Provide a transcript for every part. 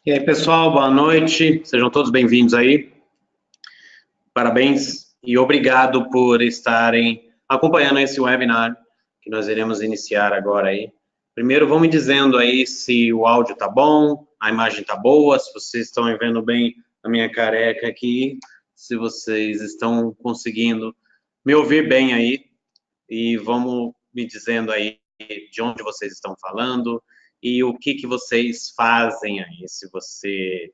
E aí, pessoal, boa noite. Sejam todos bem-vindos aí. Parabéns e obrigado por estarem acompanhando esse webinar que nós iremos iniciar agora aí. Primeiro, vão me dizendo aí se o áudio tá bom, a imagem tá boa, se vocês estão vendo bem a minha careca aqui, se vocês estão conseguindo me ouvir bem aí. E vamos me dizendo aí de onde vocês estão falando e o que vocês fazem aí, se você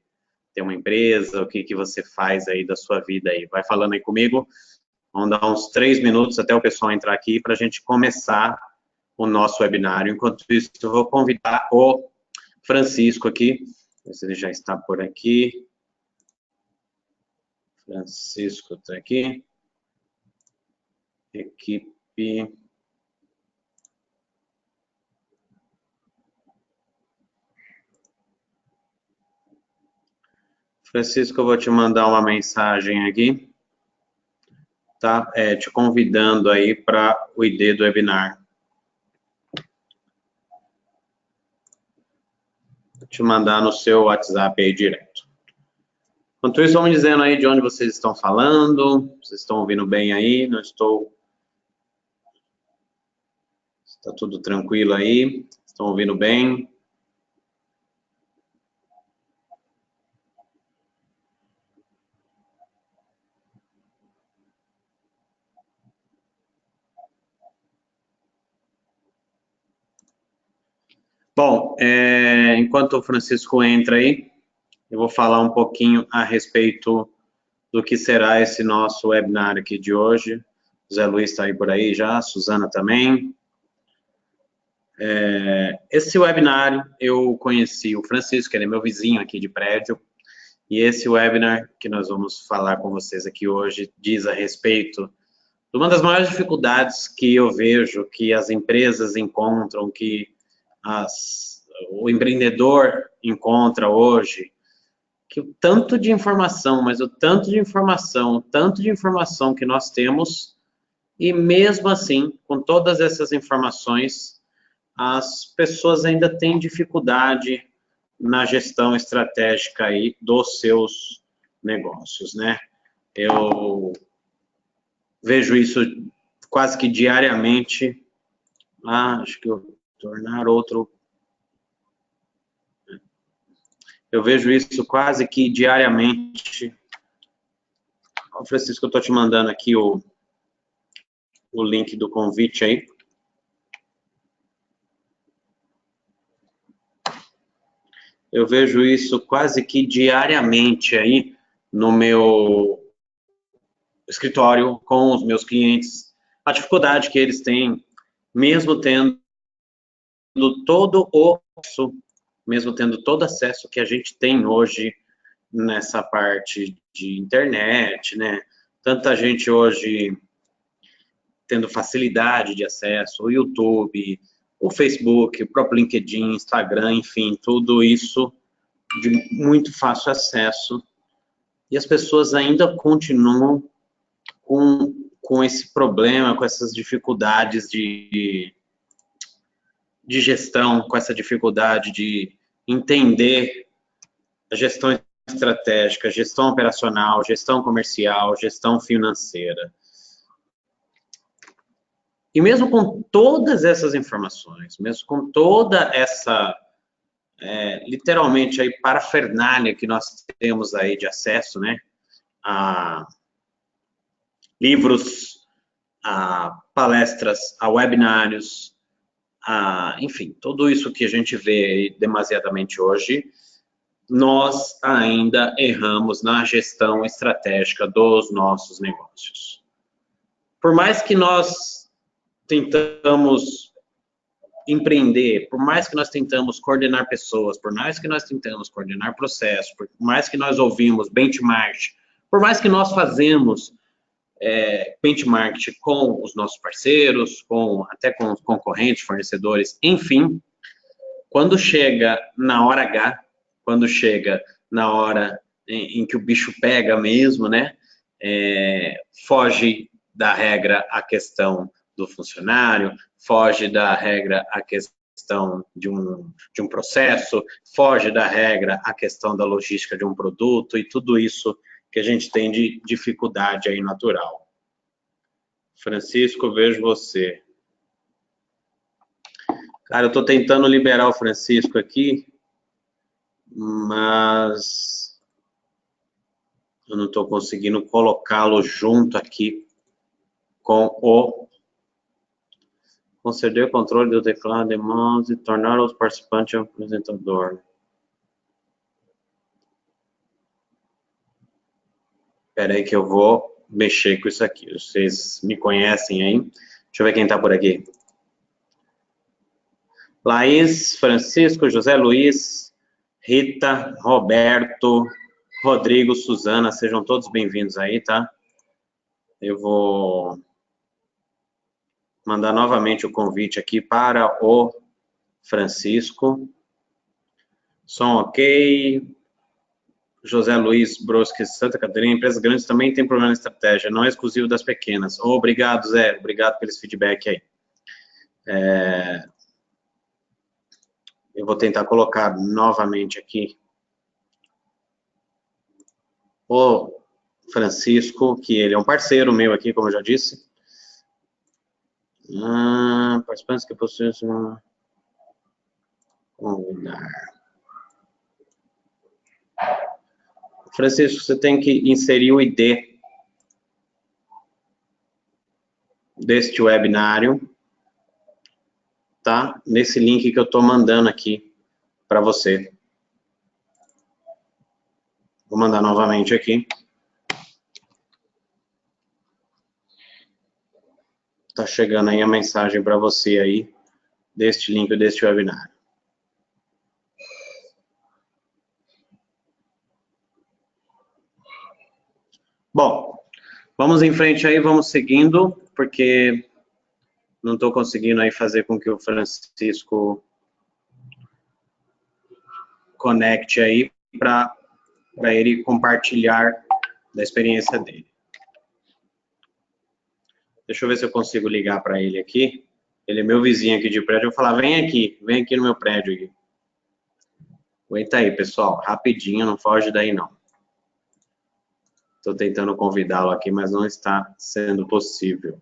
tem uma empresa, o que você faz aí da sua vida aí. Vai falando aí comigo. Vamos dar uns 3 minutos até o pessoal entrar aqui para a gente começar o nosso webinário. Enquanto isso, eu vou convidar o Francisco aqui, se ele já está por aqui. Francisco está aqui. Equipe. Francisco, eu vou te mandar uma mensagem aqui, tá? Te convidando aí para o ID do webinar. Vou te mandar no seu WhatsApp aí direto. Enquanto isso, vamos dizendo aí de onde vocês estão falando, vocês estão ouvindo bem aí, não estou... Está tudo tranquilo aí, estão ouvindo bem? Bom, enquanto o Francisco entra aí, eu vou falar um pouquinho a respeito do que será esse nosso webinar aqui de hoje. O Zé Luiz está aí por aí já, a Suzana também. Esse webinário eu conheci o Francisco, ele é meu vizinho aqui de prédio, e esse webinar que nós vamos falar com vocês aqui hoje diz a respeito de uma das maiores dificuldades que eu vejo que as empresas encontram, que o empreendedor encontra hoje, que o tanto de informação, mas o tanto de informação, o tanto de informação que nós temos, e mesmo assim, com todas essas informações, as pessoas ainda têm dificuldade na gestão estratégica aí dos seus negócios, né? Eu vejo isso quase que diariamente. Acho que eu tornar outro. Eu vejo isso quase que diariamente. Francisco, eu estou te mandando aqui o link do convite aí. Eu vejo isso quase que diariamente aí no meu escritório com os meus clientes. A dificuldade que eles têm, mesmo tendo todo o mesmo tendo todo acesso que a gente tem hoje nessa parte de internet, né? Tanta gente hoje tendo facilidade de acesso, o YouTube, o Facebook, o próprio LinkedIn, Instagram, enfim, tudo isso de muito fácil acesso. E as pessoas ainda continuam com esse problema, com essas dificuldades de gestão, com essa dificuldade de entender a gestão estratégica, gestão operacional, gestão comercial, gestão financeira. E mesmo com todas essas informações, mesmo com toda essa, literalmente, aí, parafernália que nós temos aí de acesso, né, a livros, a palestras, a webinários, enfim, tudo isso que a gente vê demasiadamente hoje, nós ainda erramos na gestão estratégica dos nossos negócios. Por mais que nós tentamos empreender, por mais que nós tentamos coordenar pessoas, por mais que nós tentamos coordenar processos, por mais que nós ouvimos benchmark, por mais que nós fazemos benchmark com os nossos parceiros, até com os concorrentes, fornecedores, enfim, quando chega na hora H, quando chega na hora em que o bicho pega mesmo, né, foge da regra a questão do funcionário, foge da regra a questão gestão de um processo, foge da regra a questão da logística de um produto e tudo isso que a gente tem de dificuldade aí natural. Francisco, vejo você. Cara, eu estou tentando liberar o Francisco aqui, mas eu não estou conseguindo colocá-lo junto aqui com o conceder o controle do teclado de mãos e tornar os participantes um apresentador. Espera aí que eu vou mexer com isso aqui. Vocês me conhecem aí? Deixa eu ver quem está por aqui. Laís, Francisco, José Luiz, Rita, Roberto, Rodrigo, Suzana, sejam todos bem-vindos aí, tá? Eu vou mandar novamente o convite aqui para o Francisco. Som ok. José Luiz Brosque, Santa Catarina. Empresas grandes também têm problema de estratégia, não é exclusivo das pequenas. Obrigado, Zé. Obrigado pelo feedback aí. Eu vou tentar colocar novamente aqui o Francisco, que ele é um parceiro meu aqui, como eu já disse. Participantes que possuem... Convidar. Francisco, você tem que inserir o ID deste webinário, tá? Nesse link que eu estou mandando aqui para você. Vou mandar novamente aqui. Tá chegando aí a mensagem para você aí, deste link deste webinário. Bom, vamos em frente aí, vamos seguindo, porque não estou conseguindo aí fazer com que o Francisco conecte aí para ele compartilhar da experiência dele. Deixa eu ver se eu consigo ligar para ele aqui. Ele é meu vizinho aqui de prédio. Eu vou falar, vem aqui no meu prédio aqui. Aguenta aí, pessoal, rapidinho, não foge daí não. Estou tentando convidá-lo aqui, mas não está sendo possível.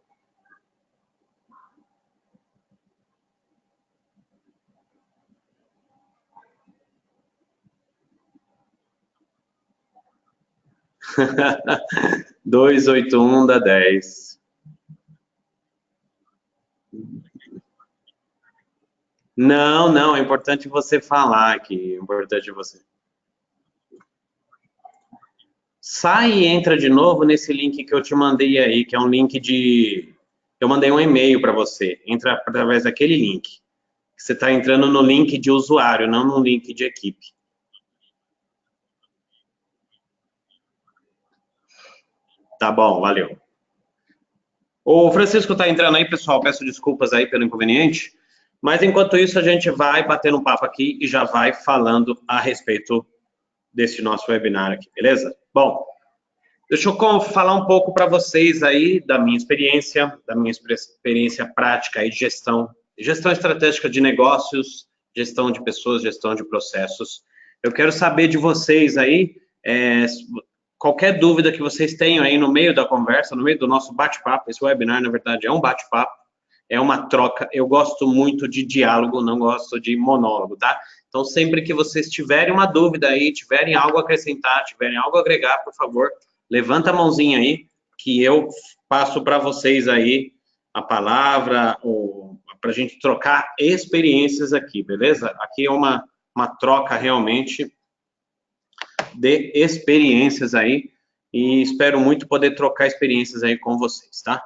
Dois, 281 dá 10. Não, é importante você falar aqui, é importante você. Sai e entra de novo nesse link que eu te mandei aí, que é um link de... Eu mandei um e-mail para você, entra através daquele link. Você está entrando no link de usuário, não no link de equipe. Tá bom, valeu. O Francisco está entrando aí, pessoal, peço desculpas aí pelo inconveniente, mas enquanto isso a gente vai batendo um papo aqui e já vai falando a respeito desse nosso webinar aqui, beleza? Bom, deixa eu falar um pouco para vocês aí da minha experiência prática aí de gestão estratégica de negócios, gestão de pessoas, gestão de processos. Eu quero saber de vocês aí, qualquer dúvida que vocês tenham aí no meio da conversa, no meio do nosso bate-papo. Esse webinar, na verdade, é um bate-papo, é uma troca. Eu gosto muito de diálogo, não gosto de monólogo, tá? Então, sempre que vocês tiverem uma dúvida aí, tiverem algo a acrescentar, tiverem algo a agregar, por favor, levanta a mãozinha aí, que eu passo para vocês aí a palavra, para a gente trocar experiências aqui, beleza? Aqui é uma troca realmente de experiências aí, e espero muito poder trocar experiências aí com vocês, tá?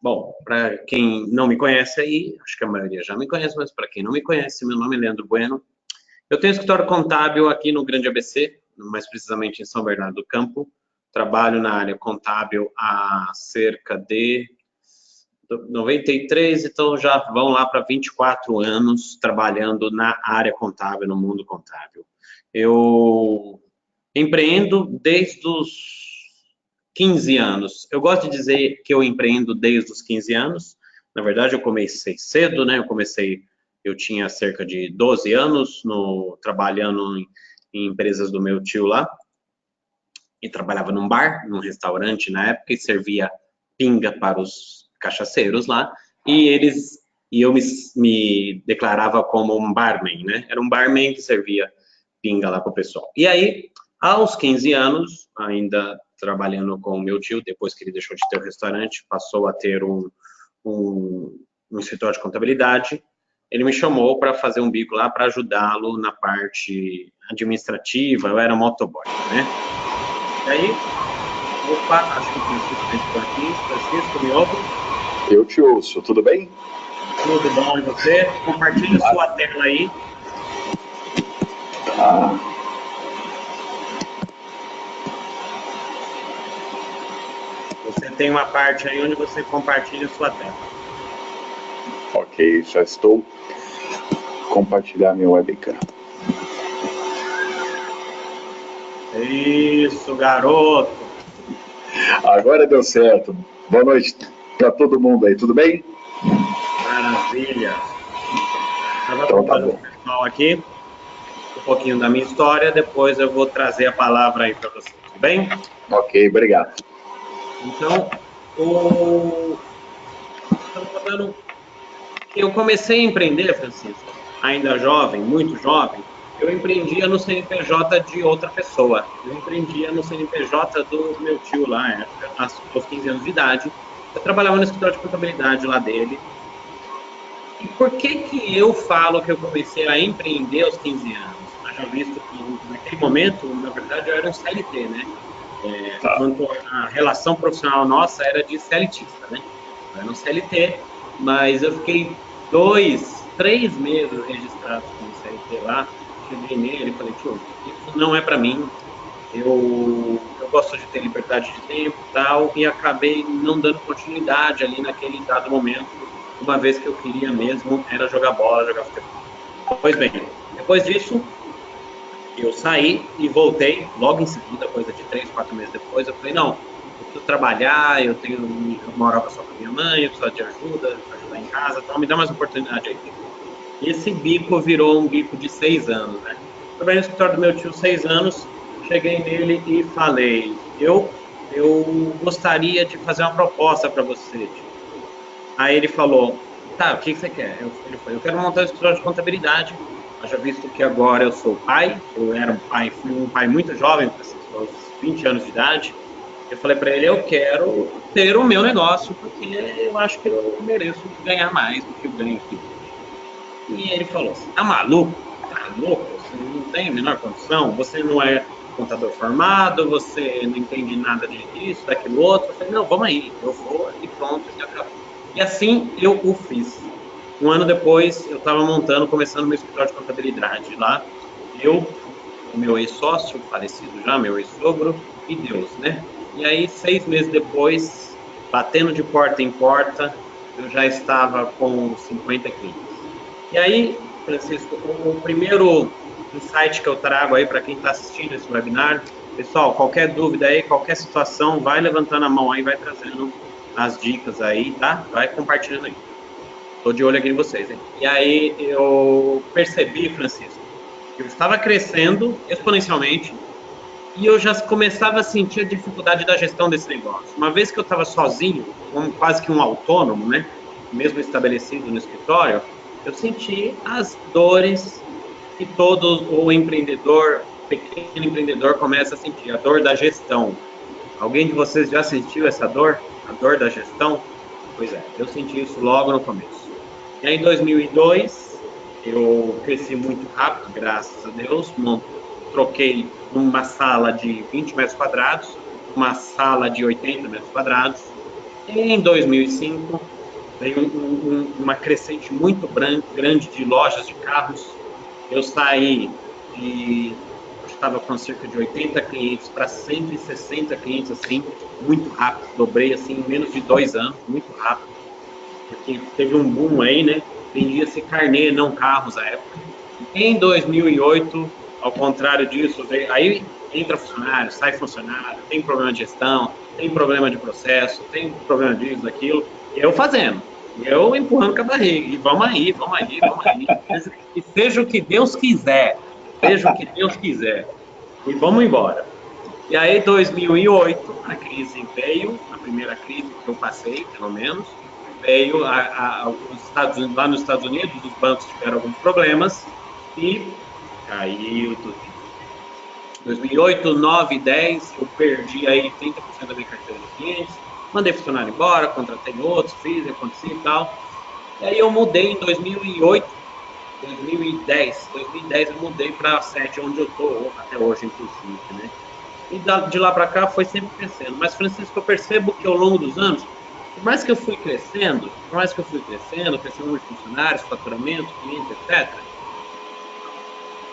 Bom, para quem não me conhece aí, acho que a maioria já me conhece, mas para quem não me conhece, meu nome é Leandro Bueno. Eu tenho escritório contábil aqui no Grande ABC, mais precisamente em São Bernardo do Campo. Trabalho na área contábil há cerca de 93, então já vão lá para 24 anos trabalhando na área contábil, no mundo contábil. Eu empreendo desde os 15 anos. Eu gosto de dizer que eu empreendo desde os 15 anos. Na verdade, eu comecei cedo, né? eu tinha cerca de 12 anos trabalhando em empresas do meu tio lá, e trabalhava num bar, num restaurante na época, e servia pinga para os cachaceiros lá, e eu me declarava como um barman, né? Era um barman que servia pinga lá para o pessoal. E aí, aos 15 anos, ainda trabalhando com o meu tio, depois que ele deixou de ter o restaurante, passou a ter um escritório de contabilidade, ele me chamou para fazer um bico lá para ajudá-lo na parte administrativa, eu era motoboy, né? E aí, opa, acho que o Francisco entrou aqui. Francisco, me ouve? Eu te ouço, tudo bem? Tudo bom, e você? Compartilhe sua tela aí. Você tem uma parte aí onde você compartilha sua tela. Ok, já estou compartilhando meu webcam. Isso, garoto. Agora deu certo. Boa noite para todo mundo aí, tudo bem? Maravilha. Estava Então tá contando bom. pro pessoal aqui um pouquinho da minha história, depois eu vou trazer a palavra aí para você, tudo bem? Ok, obrigado. Então, eu comecei a empreender, Francisco, ainda jovem, muito jovem, eu empreendia no CNPJ de outra pessoa. Eu empreendia no CNPJ do meu tio lá, aos 15 anos de idade. Eu trabalhava no escritório de contabilidade lá dele. E por que eu falo que eu comecei a empreender aos 15 anos? Já visto que naquele momento, na verdade, eu era um CLT, né? Enquanto a relação profissional nossa era de CLTista, né? Eu era um CLT, mas eu fiquei 3 meses registrados como CLT lá. Cheguei nele e falei, tio, isso não é para mim. Eu gosto de ter liberdade de tempo e tal, e acabei não dando continuidade ali naquele dado momento, uma vez que eu queria mesmo era jogar bola, jogar futebol. Pois bem, depois disso, eu saí e voltei logo em seguida, coisa de 3, 4 meses depois. Eu falei, não, eu preciso trabalhar, eu morava só com a minha mãe, eu precisava de ajuda, ajudar em casa, então me dá mais oportunidade aí. E esse bico virou um bico de 6 anos, né? Trabalhei no escritório do meu tio 6 anos, cheguei nele e falei, eu gostaria de fazer uma proposta para você, tio. Aí ele falou, tá, o que você quer? Ele falou, eu quero montar um escritório de contabilidade, haja visto que agora eu sou pai, eu era um pai, fui um pai muito jovem, aos 20 anos de idade. Eu falei para ele, eu quero ter o meu negócio, porque eu acho que eu mereço ganhar mais do que eu ganho aqui hoje. E ele falou, você tá maluco? Tá louco? Você não tem a menor condição? Você não é contador formado, você não entende nada disso, daquilo outro. Eu falei, não, vamos aí, eu vou e pronto, e acabou. E assim eu o fiz. Um ano depois, eu estava começando meu escritório de contabilidade lá. Eu, o meu ex-sócio, falecido já, meu ex-sogro, e Deus, né? E aí, 6 meses depois, batendo de porta em porta, eu já estava com 50 clientes. E aí, Francisco, o primeiro insight que eu trago aí para quem está assistindo esse webinar, pessoal, qualquer dúvida aí, qualquer situação, vai levantando a mão aí, vai trazendo as dicas aí, tá? Vai compartilhando aí. Estou de olho aqui em vocês, hein? E aí eu percebi, Francisco, que eu estava crescendo exponencialmente e eu já começava a sentir a dificuldade da gestão desse negócio. Uma vez que eu estava sozinho, como quase que um autônomo, né? Mesmo estabelecido no escritório, eu senti as dores que todo o empreendedor, pequeno empreendedor, começa a sentir, a dor da gestão. Alguém de vocês já sentiu essa dor? A dor da gestão? Pois é, eu senti isso logo no começo. E aí, em 2002, eu cresci muito rápido, graças a Deus. Troquei uma sala de 20 metros quadrados, uma sala de 80 metros quadrados. E em 2005, veio uma crescente muito grande de lojas de carros. Eu saí de, eu estava com cerca de 80 clientes para 160 clientes, assim, muito rápido. Dobrei, assim, em menos de 2 anos, muito rápido. Porque teve um boom aí, né? Vendia-se carnê, não carros à época. Em 2008, ao contrário disso, aí entra funcionário, sai funcionário, tem problema de gestão, tem problema de processo, tem problema disso, daquilo, e eu fazendo. E eu empurrando com a barriga, e vamos aí, vamos aí, vamos aí. E seja o que Deus quiser, seja o que Deus quiser. E vamos embora. E aí, 2008, a crise veio, a primeira crise que eu passei, pelo menos, veio os Estados Unidos, lá nos Estados Unidos, os bancos tiveram alguns problemas e caiu tudo. 2008, 9, 10, eu perdi aí 30% da minha carteira de clientes, mandei funcionário embora, contratei outros, fiz, aconteci e tal. E aí eu mudei em 2008, 2010 eu mudei para a sede onde eu estou até hoje, inclusive, né? E de lá para cá foi sempre crescendo. Mas, Francisco, eu percebo que ao longo dos anos, por mais que eu fui crescendo, crescendo número de funcionários, faturamento, clientes, etc.,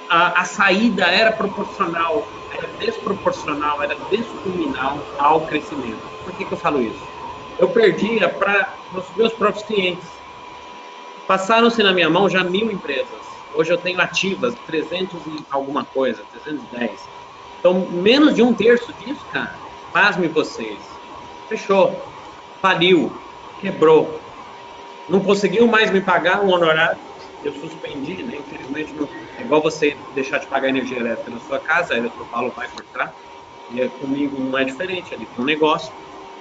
a saída era proporcional, era desproporcional, era descomunal ao crescimento. Por que eu falo isso? Eu perdia para os meus próprios clientes. Passaram-se na minha mão já 1.000 empresas. Hoje eu tenho ativas 300 e alguma coisa, 310. Então, menos de um terço disso, cara, pasme vocês. Fechou. Faliu. Quebrou. Não conseguiu mais me pagar um honorário. Eu suspendi, né? Infelizmente, não, é igual você deixar de pagar energia elétrica na sua casa, a Eletropaulo vai cortar. E comigo não é diferente, ali tem um negócio.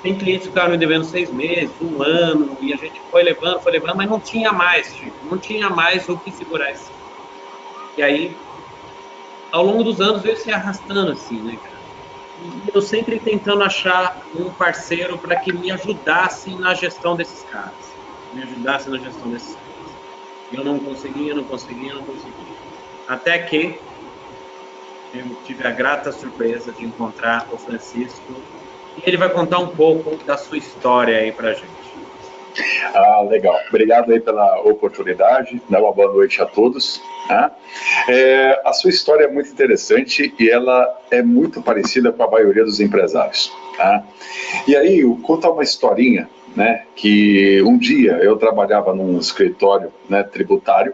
Tem clientes que ficaram me devendo 6 meses, um ano, e a gente foi levando, mas não tinha mais, Chico, não tinha mais o que segurar isso. E aí, ao longo dos anos, veio se arrastando assim, né, cara? E eu sempre tentando achar um parceiro para que me ajudasse na gestão desses caras. E eu não conseguia. Até que eu tive a grata surpresa de encontrar o Francisco e ele vai contar um pouco da sua história aí pra gente. Ah, legal. Obrigado aí pela oportunidade. Dá uma boa noite a todos. Tá? A sua história é muito interessante e ela é muito parecida com a maioria dos empresários. Tá? E aí, eu contar uma historinha, né? Que um dia eu trabalhava num escritório, né, tributário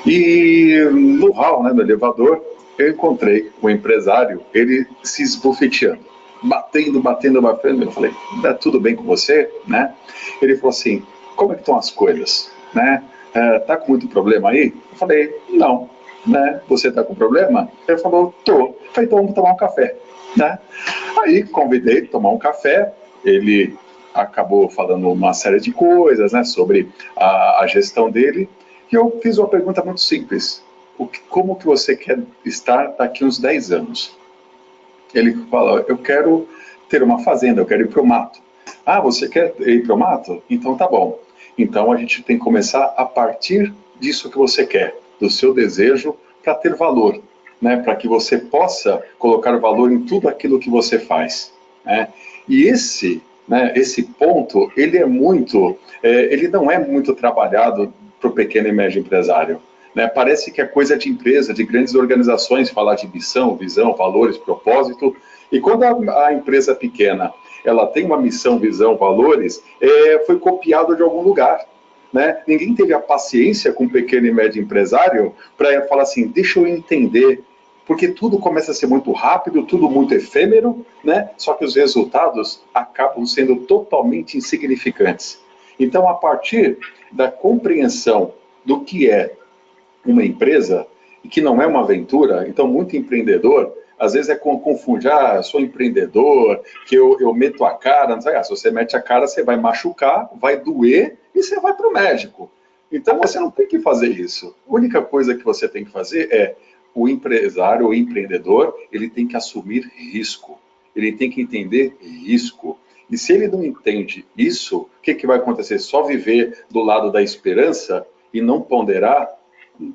e no hall, né, no elevador, eu encontrei um empresário, ele se esbofeteando, batendo. Eu falei, tudo bem com você, né? Ele falou assim, como é que estão as coisas, né? Tá com muito problema aí? Eu falei, não, né? Você tá com problema? Ele falou, tô. Eu falei, então vamos tomar um café, né? Aí convidei para tomar um café, ele acabou falando uma série de coisas, né, sobre a gestão dele, e eu fiz uma pergunta muito simples. Como que você quer estar daqui uns 10 anos? Ele fala, eu quero ter uma fazenda, eu quero ir para o mato. Ah, você quer ir para o mato? Então tá bom. Então a gente tem que começar a partir disso que você quer, do seu desejo, para ter valor, né? Para que você possa colocar valor em tudo aquilo que você faz. Né? E esse ponto, ele não é muito trabalhado para o pequeno e médio empresário. Né? Parece que é coisa de empresa, de grandes organizações, falar de missão, visão, valores, propósito. E quando a empresa pequena ela tem uma missão, visão, valores, foi copiado de algum lugar. Né? Ninguém teve a paciência com o pequeno e médio empresário para falar assim, deixa eu entender, porque tudo começa a ser muito rápido, tudo muito efêmero, né? Só que os resultados acabam sendo totalmente insignificantes. Então, a partir da compreensão do que é uma empresa, que não é uma aventura, então muito empreendedor, às vezes confunde, sou empreendedor, que eu meto a cara, não sei, se você mete a cara, você vai machucar, vai doer e você vai para o médico. Então você não tem que fazer isso. A única coisa que você tem que fazer é, o empresário, o empreendedor, ele tem que assumir risco, ele tem que entender risco. E se ele não entende isso, o que vai acontecer? Só viver do lado da esperança e não ponderar,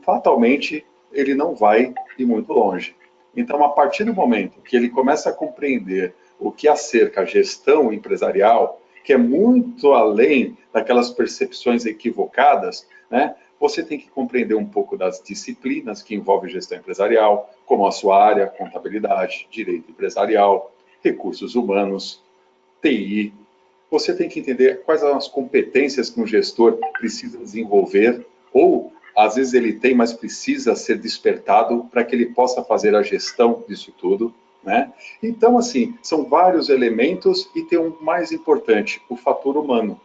fatalmente ele não vai ir muito longe. Então, a partir do momento que ele começa a compreender o que acerca a gestão empresarial, que é muito além daquelas percepções equivocadas, né? Você tem que compreender um pouco das disciplinas que envolvem gestão empresarial, como a sua área, contabilidade, direito empresarial, recursos humanos, TI. Você tem que entender quais são as competências que um gestor precisa desenvolver, ou às vezes ele tem, mas precisa ser despertado para que ele possa fazer a gestão disso tudo. Né? Então, assim, são vários elementos e tem um mais importante, o fator humano.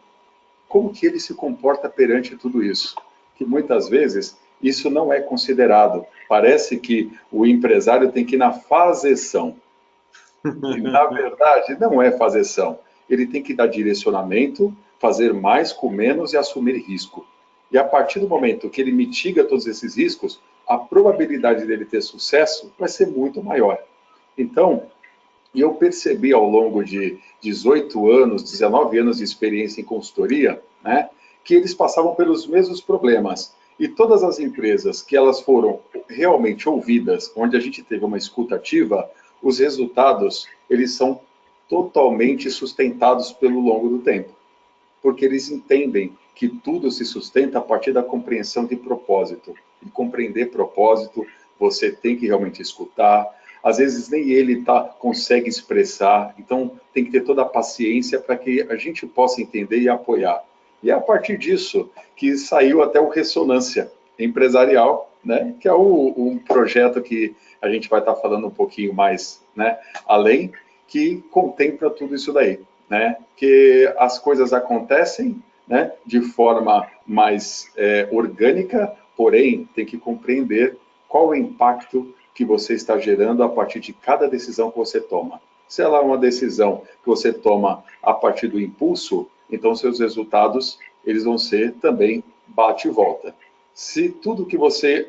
como que ele se comporta perante tudo isso? Que muitas vezes isso não é considerado. Parece que o empresário tem que ir na fazeção. E, na verdade, não é fazeção. Ele tem que dar direcionamento, fazer mais com menos e assumir risco. E a partir do momento que ele mitiga todos esses riscos, a probabilidade dele ter sucesso vai ser muito maior. Então, eu percebi ao longo de 18 anos, 19 anos de experiência em consultoria, né, que eles passavam pelos mesmos problemas. E todas as empresas que elas foram realmente ouvidas, onde a gente teve uma escuta ativa, os resultados, eles são totalmente sustentados pelo longo do tempo. Porque eles entendem que tudo se sustenta a partir da compreensão de propósito. E compreender propósito, você tem que realmente escutar. Às vezes nem ele consegue expressar, então tem que ter toda a paciência para que a gente possa entender e apoiar. E é a partir disso que saiu até o Ressonância Empresarial, né, que é um projeto que a gente vai estar falando um pouquinho mais, né, além, que contempla tudo isso daí, né, que as coisas acontecem, né, de forma mais orgânica, porém tem que compreender qual o impacto que você está gerando a partir de cada decisão que você toma. Se ela é uma decisão que você toma a partir do impulso, então seus resultados eles vão ser também bate e volta. Se tudo que você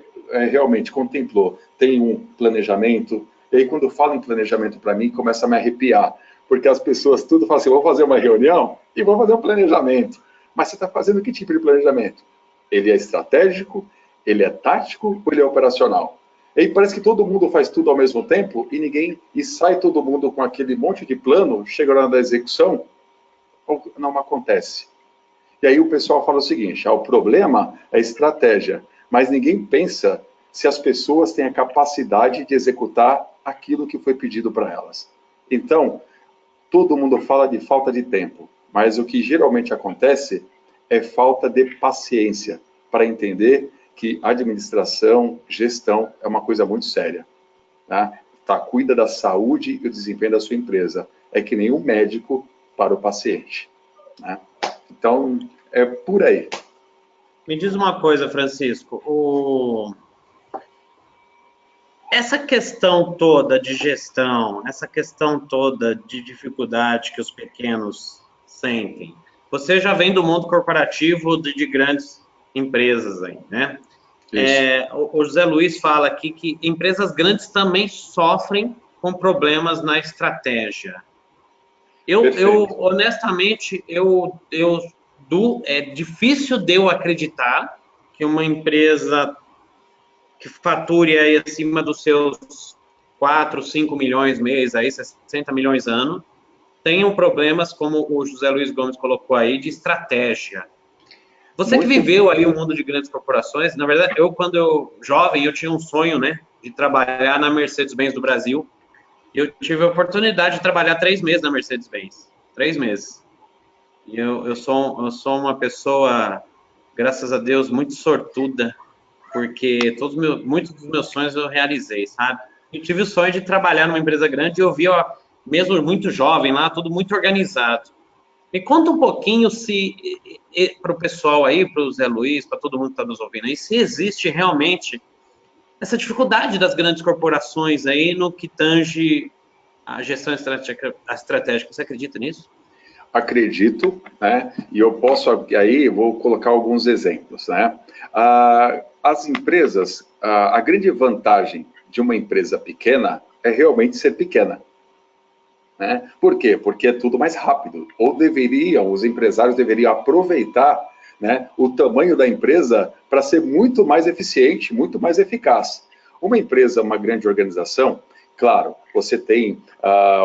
realmente contemplou tem um planejamento, e aí quando eu falo em planejamento para mim, começa a me arrepiar, porque as pessoas tudo falam assim, vou fazer uma reunião e vou fazer um planejamento. Mas você está fazendo que tipo de planejamento? Ele é estratégico, ele é tático ou ele é operacional? E aí parece que todo mundo faz tudo ao mesmo tempo e sai todo mundo com aquele monte de plano, chega na hora da execução, não acontece. E aí o pessoal fala o seguinte, o problema é a estratégia, mas ninguém pensa se as pessoas têm a capacidade de executar aquilo que foi pedido para elas. Então, todo mundo fala de falta de tempo, mas o que geralmente acontece é falta de paciência para entender que administração, gestão é uma coisa muito séria. Cuida da saúde e do desempenho da sua empresa. É que nem um médico para o paciente. Né? Então, é por aí. Me diz uma coisa, Francisco. Essa questão toda de gestão, essa questão toda de dificuldade que os pequenos sentem, você já vem do mundo corporativo de grandes empresas aí, né? O José Luiz fala aqui que empresas grandes também sofrem com problemas na estratégia. Honestamente, é difícil de eu acreditar que uma empresa que fature aí acima dos seus 4, 5 milhões mês, aí 60 milhões ano, tenham problemas, como o José Luiz Gomes colocou aí, de estratégia. Você que viveu aí o mundo de grandes corporações, na verdade, quando eu jovem, eu tinha um sonho, né, de trabalhar na Mercedes-Benz do Brasil. Eu tive a oportunidade de trabalhar 3 meses na Mercedes-Benz. 3 meses. E eu sou uma pessoa, graças a Deus, muito sortuda, porque muitos dos meus sonhos eu realizei, sabe? Eu tive o sonho de trabalhar numa empresa grande e eu vi, mesmo muito jovem lá, tudo muito organizado. Me conta um pouquinho para o pessoal aí, para o Zé Luiz, para todo mundo que está nos ouvindo aí, se existe realmente essa dificuldade das grandes corporações aí no que tange a gestão estratégica. Você acredita nisso? Acredito, né? E eu posso, aí vou colocar alguns exemplos, né? As empresas, a grande vantagem de uma empresa pequena é realmente ser pequena. Né? Por quê? Porque é tudo mais rápido. Os empresários deveriam aproveitar, né, o tamanho da empresa para ser muito mais eficiente, muito mais eficaz. Uma empresa, uma grande organização, claro, você tem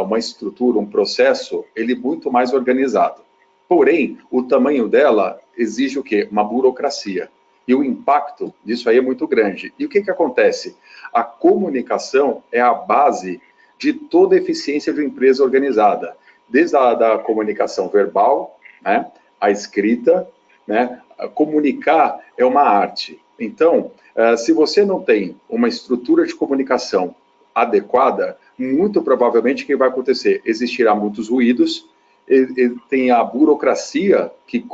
uma estrutura, um processo, ele muito mais organizado. Porém, o tamanho dela exige o quê? Uma burocracia. E o impacto disso aí é muito grande. E o que acontece? A comunicação é a base de toda a eficiência de uma empresa organizada. Desde a comunicação verbal, né, a escrita, né, comunicar é uma arte. Então, se você não tem uma estrutura de comunicação adequada, muito provavelmente o que vai acontecer? Existirá muitos ruídos ele tem a burocracia que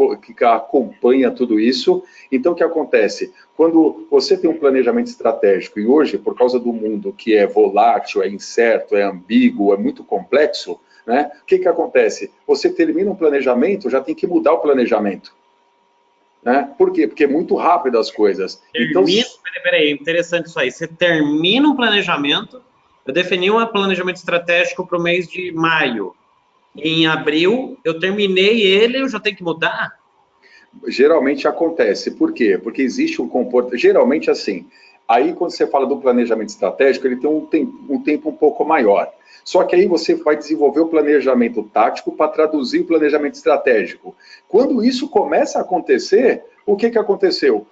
acompanha tudo isso. Então, o que acontece? Quando você tem um planejamento estratégico, e hoje, por causa do mundo que é volátil, é incerto, é ambíguo, é muito complexo, né? O que acontece? Você termina um planejamento, já tem que mudar o planejamento. Né? Por quê? Porque é muito rápido as coisas. Peraí, interessante isso aí. Você termina um planejamento, eu defini um planejamento estratégico para o mês de maio. Em abril, eu terminei ele, eu já tenho que mudar? Geralmente acontece. Por quê? Porque existe um comportamento... Geralmente assim, aí quando você fala do planejamento estratégico, ele tem um tempo um pouco maior. Só que aí você vai desenvolver o planejamento tático para traduzir o planejamento estratégico. Quando isso começa a acontecer, o que aconteceu?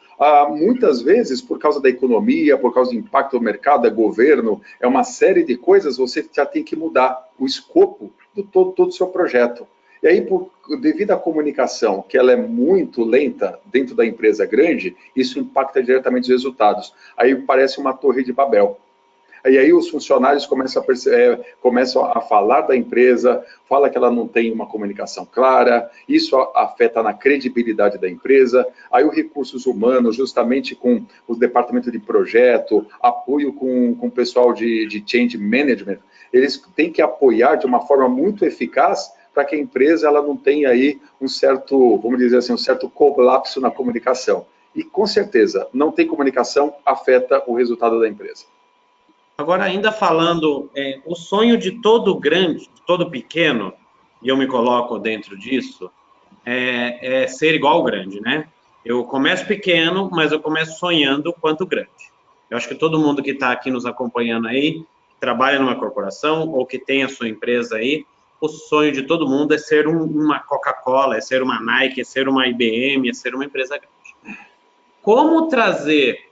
Muitas vezes, por causa da economia, por causa do impacto do mercado, do governo, é uma série de coisas, você já tem que mudar o escopo de todo o seu projeto. E aí, devido à comunicação, que ela é muito lenta dentro da empresa grande, isso impacta diretamente os resultados. Aí parece uma torre de Babel. E aí os funcionários começam a falar da empresa, fala que ela não tem uma comunicação clara, isso afeta na credibilidade da empresa. Aí os recursos humanos, justamente com o departamento de projeto, apoio com o pessoal de change management, eles têm que apoiar de uma forma muito eficaz para que a empresa ela não tenha aí um certo, vamos dizer assim, um certo colapso na comunicação. E com certeza, não tem comunicação afeta o resultado da empresa. Agora, ainda falando, o sonho de todo grande, de todo pequeno, e eu me coloco dentro disso, é ser igual ao grande, né? Eu começo pequeno, mas eu começo sonhando quanto grande. Eu acho que todo mundo que está aqui nos acompanhando aí, que trabalha numa corporação ou que tem a sua empresa aí, o sonho de todo mundo é ser uma Coca-Cola, é ser uma Nike, é ser uma IBM, é ser uma empresa grande. Como trazer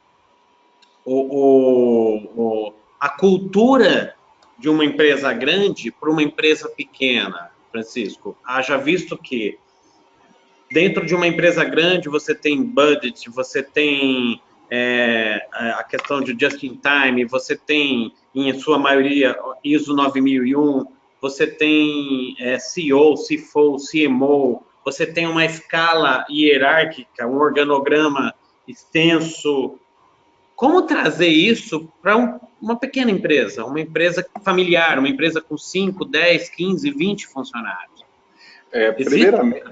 a cultura de uma empresa grande para uma empresa pequena, Francisco? Haja visto que dentro de uma empresa grande você tem budget, você tem a questão de just in time, você tem, em sua maioria, ISO 9001, você tem CEO, CFO, CMO, você tem uma escala hierárquica, um organograma extenso. Como trazer isso para uma pequena empresa, uma empresa familiar, uma empresa com 5, 10, 15, 20 funcionários? Primeiramente,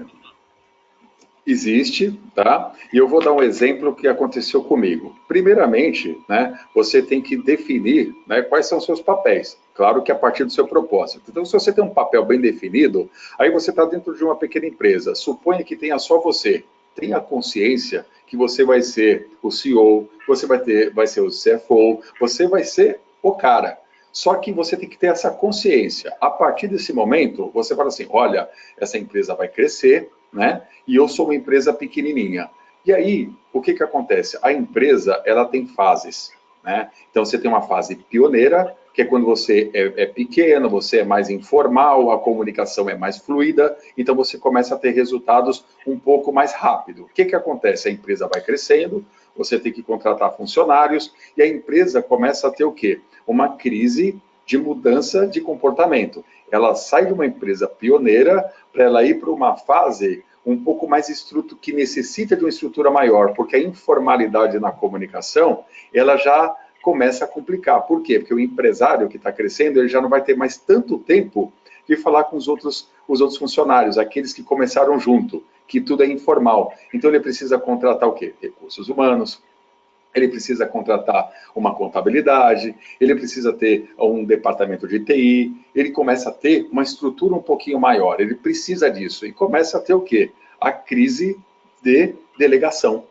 existe, tá? E eu vou dar um exemplo que aconteceu comigo. Primeiramente, né, você tem que definir, né, quais são os seus papéis. Claro que a partir do seu propósito. Então, se você tem um papel bem definido, aí você está dentro de uma pequena empresa. Suponha que tenha só você. Tenha consciência que você vai ser o CEO, você vai ser o CFO, você vai ser o cara. Só que você tem que ter essa consciência. A partir desse momento, você fala assim, olha, essa empresa vai crescer, né? E eu sou uma empresa pequenininha. E aí, o que acontece? A empresa, ela tem fases, né? Então, você tem uma fase pioneira, que é quando você é pequeno, você é mais informal, a comunicação é mais fluida, então você começa a ter resultados um pouco mais rápido. O que acontece? A empresa vai crescendo, você tem que contratar funcionários, e a empresa começa a ter o quê? Uma crise de mudança de comportamento. Ela sai de uma empresa pioneira para ela ir para uma fase um pouco mais que necessita de uma estrutura maior, porque a informalidade na comunicação, ela já começa a complicar. Por quê? Porque o empresário que está crescendo, ele já não vai ter mais tanto tempo de falar com os outros funcionários, aqueles que começaram junto, que tudo é informal. Então ele precisa contratar o quê? Recursos humanos, ele precisa contratar uma contabilidade, ele precisa ter um departamento de TI, ele começa a ter uma estrutura um pouquinho maior, ele precisa disso, e começa a ter o quê? A crise de delegação.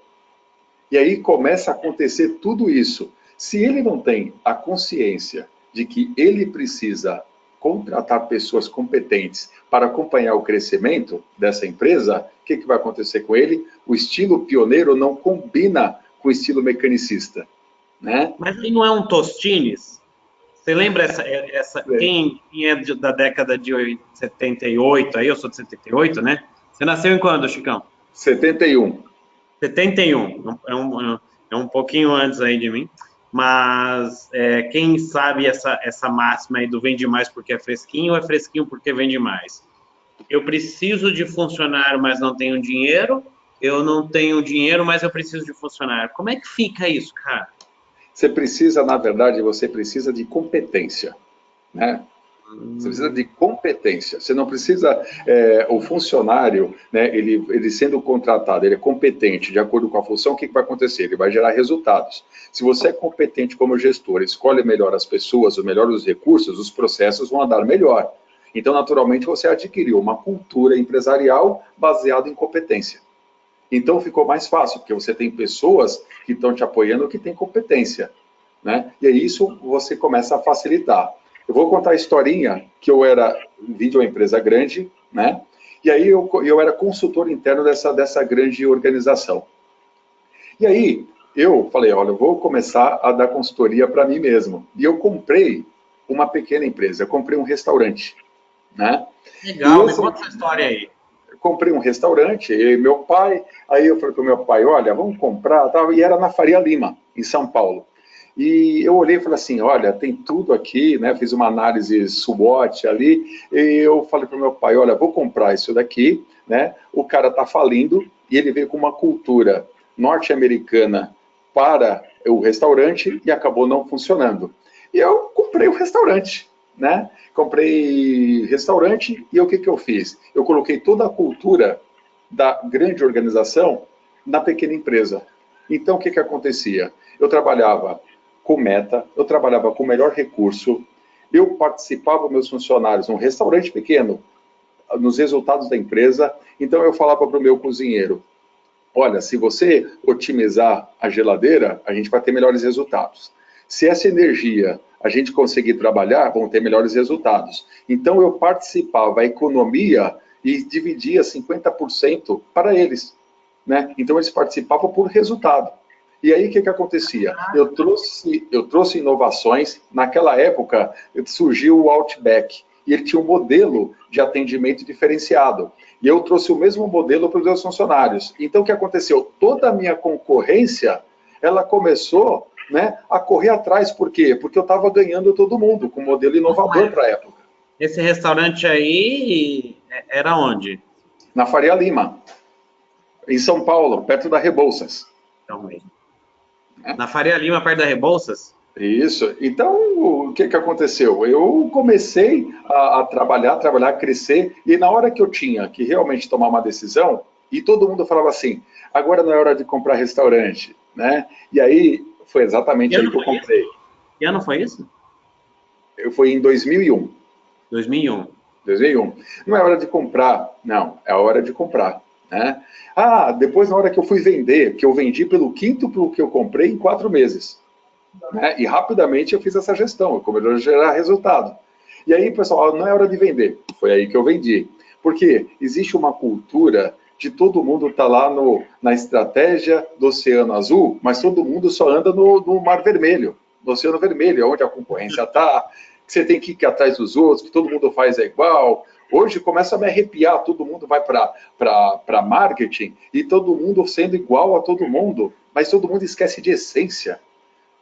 E aí começa a acontecer tudo isso. Se ele não tem a consciência de que ele precisa contratar pessoas competentes para acompanhar o crescimento dessa empresa, o que vai acontecer com ele? O estilo pioneiro não combina com o estilo mecanicista, né? Mas ele não é um Tostines? Você lembra quem é da década de 78, aí eu sou de 78, né? Você nasceu em quando, Chicão? 71. 71, é um pouquinho antes aí de mim, mas quem sabe essa máxima aí do vende mais porque é fresquinho ou é fresquinho porque vende mais? eu preciso de funcionário, mas não tenho dinheiro. Eu não tenho dinheiro, mas eu preciso de funcionário. Como é que fica isso, cara? Você precisa, na verdade, você precisa de competência, né? Você precisa de competência. Você não precisa, o funcionário, né, ele sendo contratado, ele é competente de acordo com a função, o que vai acontecer? Ele vai gerar resultados. Se você é competente como gestor, escolhe melhor as pessoas, melhor os recursos, os processos vão andar melhor. Então, naturalmente, você adquiriu uma cultura empresarial baseada em competência. Então, ficou mais fácil, porque você tem pessoas que estão te apoiando que têm competência, né? E aí isso você começa a facilitar. Eu vou contar a historinha que eu vim de uma empresa grande, né? E aí eu era consultor interno dessa grande organização. E aí eu falei, olha, eu vou começar a dar consultoria para mim mesmo. E eu comprei uma pequena empresa, eu comprei um restaurante, né? Legal, me conta essa história aí. Comprei um restaurante, eu e meu pai, aí eu falei para o meu pai, olha, vamos comprar, tal, e era na Faria Lima, em São Paulo. E eu olhei e falei assim, olha, tem tudo aqui, né? Fiz uma análise SWOT ali, e eu falei para o meu pai, olha, vou comprar isso daqui, né? O cara está falindo, e ele veio com uma cultura norte-americana para o restaurante e acabou não funcionando. E eu comprei o restaurante, né? Comprei restaurante e o que eu fiz? Eu coloquei toda a cultura da grande organização na pequena empresa. Então, o que acontecia? Eu trabalhava com meta, eu trabalhava com o melhor recurso, eu participava, meus funcionários, num restaurante pequeno, nos resultados da empresa. Então, eu falava para o meu cozinheiro, olha, se você otimizar a geladeira, a gente vai ter melhores resultados. Se essa energia a gente conseguir trabalhar, vão ter melhores resultados. Então, eu participava, a economia, e dividia 50% para eles, né? Então, eles participavam por resultado. E aí, o que acontecia? Eu trouxe inovações. Naquela época, surgiu o Outback, e ele tinha um modelo de atendimento diferenciado. E eu trouxe o mesmo modelo para os meus funcionários. Então, o que aconteceu? Toda a minha concorrência, ela começou, né, a correr atrás. Por quê? Porque eu estava ganhando todo mundo com um modelo inovador para a época. Esse restaurante aí era onde? Na Faria Lima, em São Paulo, perto da Rebouças. Calma aí. Na Faria Lima, perto da Rebouças? Isso. Então, o que aconteceu? Eu comecei a trabalhar, crescer, e na hora que eu tinha que realmente tomar uma decisão, e todo mundo falava assim, agora não é hora de comprar restaurante, né? E aí, foi exatamente aí que eu comprei. Que ano foi isso? Foi em 2001. 2001. 2001. Não é hora de comprar, não, é hora de comprar. Né? Ah, depois na hora que eu fui vender, que eu vendi pelo quíntuplo que eu comprei em 4 meses. Né? E rapidamente eu fiz essa gestão, começou a gerar resultado. E aí, pessoal, não é hora de vender. Foi aí que eu vendi. Porque existe uma cultura de todo mundo estar lá na estratégia do Oceano Azul, mas todo mundo só anda no Mar Vermelho, no Oceano Vermelho, onde a concorrência está, que você tem que ir atrás dos outros, que todo mundo faz igual. Hoje começa a me arrepiar, todo mundo vai para marketing e todo mundo sendo igual a todo mundo, mas todo mundo esquece de essência.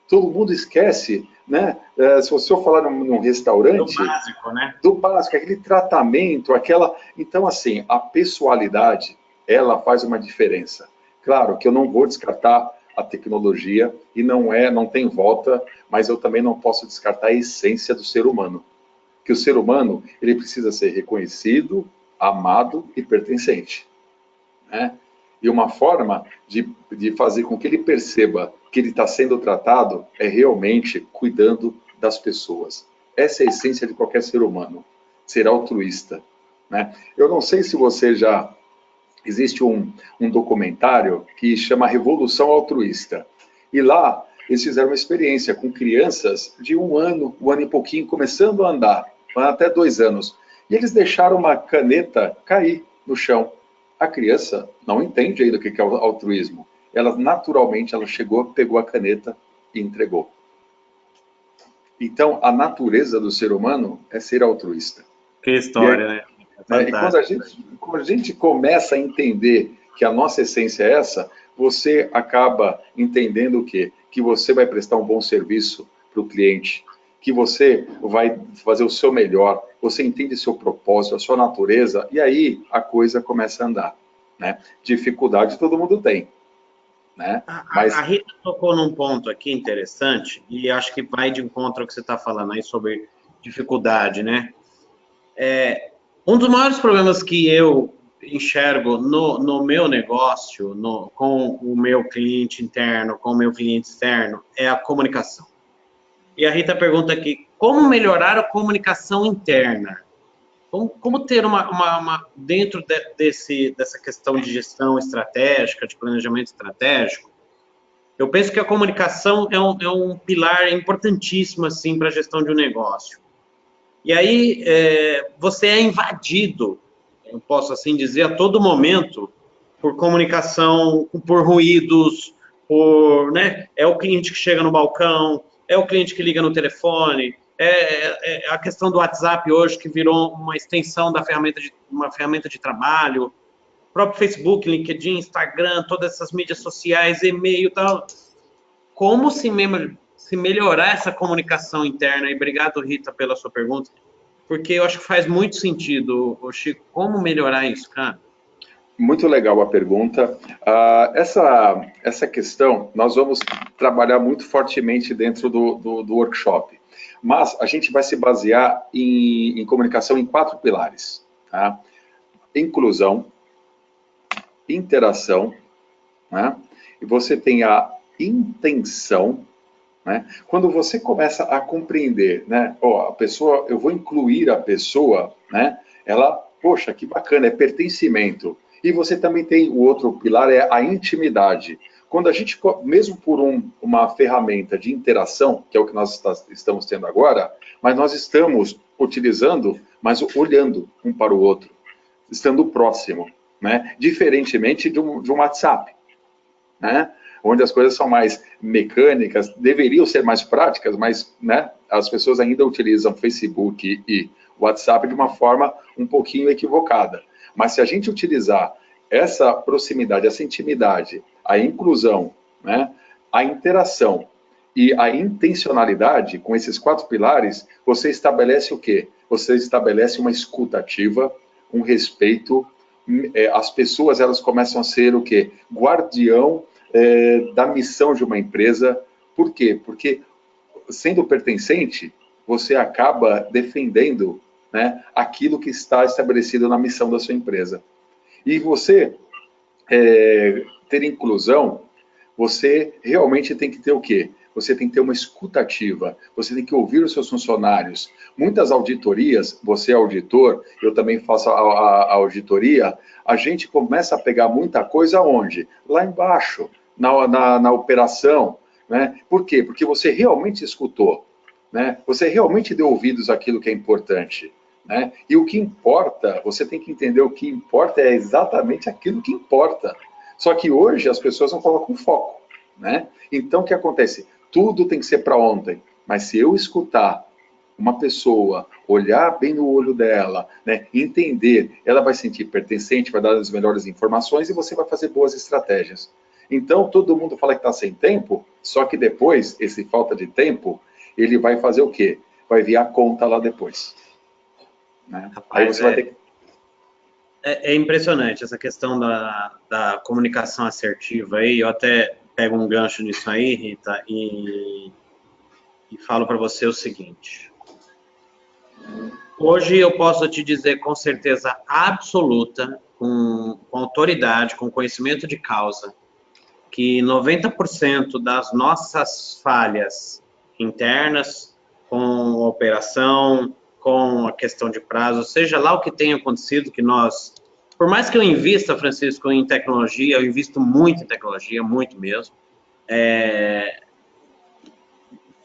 Todo mundo esquece, né? Se você for falar num restaurante... Do básico, né? Do básico, aquele tratamento, aquela... Então, assim, a pessoalidade, ela faz uma diferença. Claro que eu não vou descartar a tecnologia, e não tem volta, mas eu também não posso descartar a essência do ser humano. Que o ser humano, ele precisa ser reconhecido, amado e pertencente. Né? E uma forma de fazer com que ele perceba que ele está sendo tratado é realmente cuidando das pessoas. Essa é a essência de qualquer ser humano, ser altruísta. Né? Eu não sei se você já... Existe um documentário que chama Revolução Altruísta. E lá eles fizeram uma experiência com crianças de um ano e pouquinho, começando a andar, até 2 anos. E eles deixaram uma caneta cair no chão. A criança não entende ainda o que é altruísmo. Ela naturalmente chegou, pegou a caneta e entregou. Então, a natureza do ser humano é ser altruísta. Que história, né? E quando a gente começa a entender que a nossa essência é essa, você acaba entendendo o quê? Que você vai prestar um bom serviço para o cliente, que você vai fazer o seu melhor, você entende seu propósito, a sua natureza, e aí a coisa começa a andar, né? Dificuldade todo mundo tem, né? A Rita tocou num ponto aqui interessante, e acho que vai de encontro ao que você está falando aí sobre dificuldade, né? Um dos maiores problemas que eu enxergo no meu negócio, com o meu cliente interno, com o meu cliente externo, é a comunicação. E a Rita pergunta aqui, como melhorar a comunicação interna? Como ter dentro dessa questão de gestão estratégica, de planejamento estratégico, eu penso que a comunicação é um pilar importantíssimo assim, para a gestão de um negócio. E aí você é invadido, eu posso assim dizer, a todo momento, por comunicação, por ruídos, né? É o cliente que chega no balcão, é o cliente que liga no telefone, é a questão do WhatsApp hoje, que virou uma extensão uma ferramenta de trabalho, o próprio Facebook, LinkedIn, Instagram, todas essas mídias sociais, e-mail e tal. Como se melhorar essa comunicação interna? E obrigado, Rita, pela sua pergunta, porque eu acho que faz muito sentido, Chico, como melhorar isso, cara? Muito legal a pergunta. Essa questão nós vamos trabalhar muito fortemente dentro do workshop, mas a gente vai se basear em comunicação em 4 pilares, tá? Inclusão, interação, né? E você tem a intenção, né? Quando você começa a compreender, né? A pessoa, eu vou incluir a pessoa, né? Ela, poxa, que bacana, é pertencimento. E você também tem o outro pilar, é a intimidade. Quando a gente, mesmo por uma ferramenta de interação, que é o que nós estamos tendo agora, mas nós estamos utilizando, mas olhando um para o outro, estando próximo, né? Diferentemente de um WhatsApp, né? Onde as coisas são mais mecânicas, deveriam ser mais práticas, mas, né, as pessoas ainda utilizam Facebook e WhatsApp de uma forma um pouquinho equivocada. Mas se a gente utilizar essa proximidade, essa intimidade, a inclusão, né, a interação e a intencionalidade, com esses 4 pilares, você estabelece o quê? Você estabelece uma escuta ativa, um respeito, as pessoas elas começam a ser o quê? Guardião da missão de uma empresa. Por quê? Porque, sendo pertencente, você acaba defendendo, né, aquilo que está estabelecido na missão da sua empresa. E você ter inclusão, você realmente tem que ter o quê? Você tem que ter uma escuta ativa, você tem que ouvir os seus funcionários. Muitas auditorias, você é auditor, eu também faço a auditoria, a gente começa a pegar muita coisa onde? Lá embaixo, na operação, né? Por quê? Porque você realmente escutou, né? Você realmente deu ouvidos àquilo que é importante, né? E o que importa, você tem que entender, o que importa é exatamente aquilo que importa. Só que hoje as pessoas não colocam foco, né? Então o que acontece? Tudo tem que ser para ontem, mas se eu escutar uma pessoa, olhar bem no olho dela, né, entender, ela vai sentir pertencente, vai dar as melhores informações e você vai fazer boas estratégias. Então, todo mundo fala que está sem tempo, só que depois, esse falta de tempo, ele vai fazer o quê? Vai vir a conta lá depois. Né? Rapaz, aí você vai ter que... É impressionante essa questão da comunicação assertiva aí. Eu até pego um gancho nisso aí, Rita, e falo para você o seguinte. Hoje eu posso te dizer com certeza absoluta, com autoridade, com conhecimento de causa, que 90% das nossas falhas internas, com operação, com a questão de prazo, seja lá o que tenha acontecido, que nós... Por mais que eu invista, Francisco, em tecnologia, eu invisto muito em tecnologia, muito mesmo.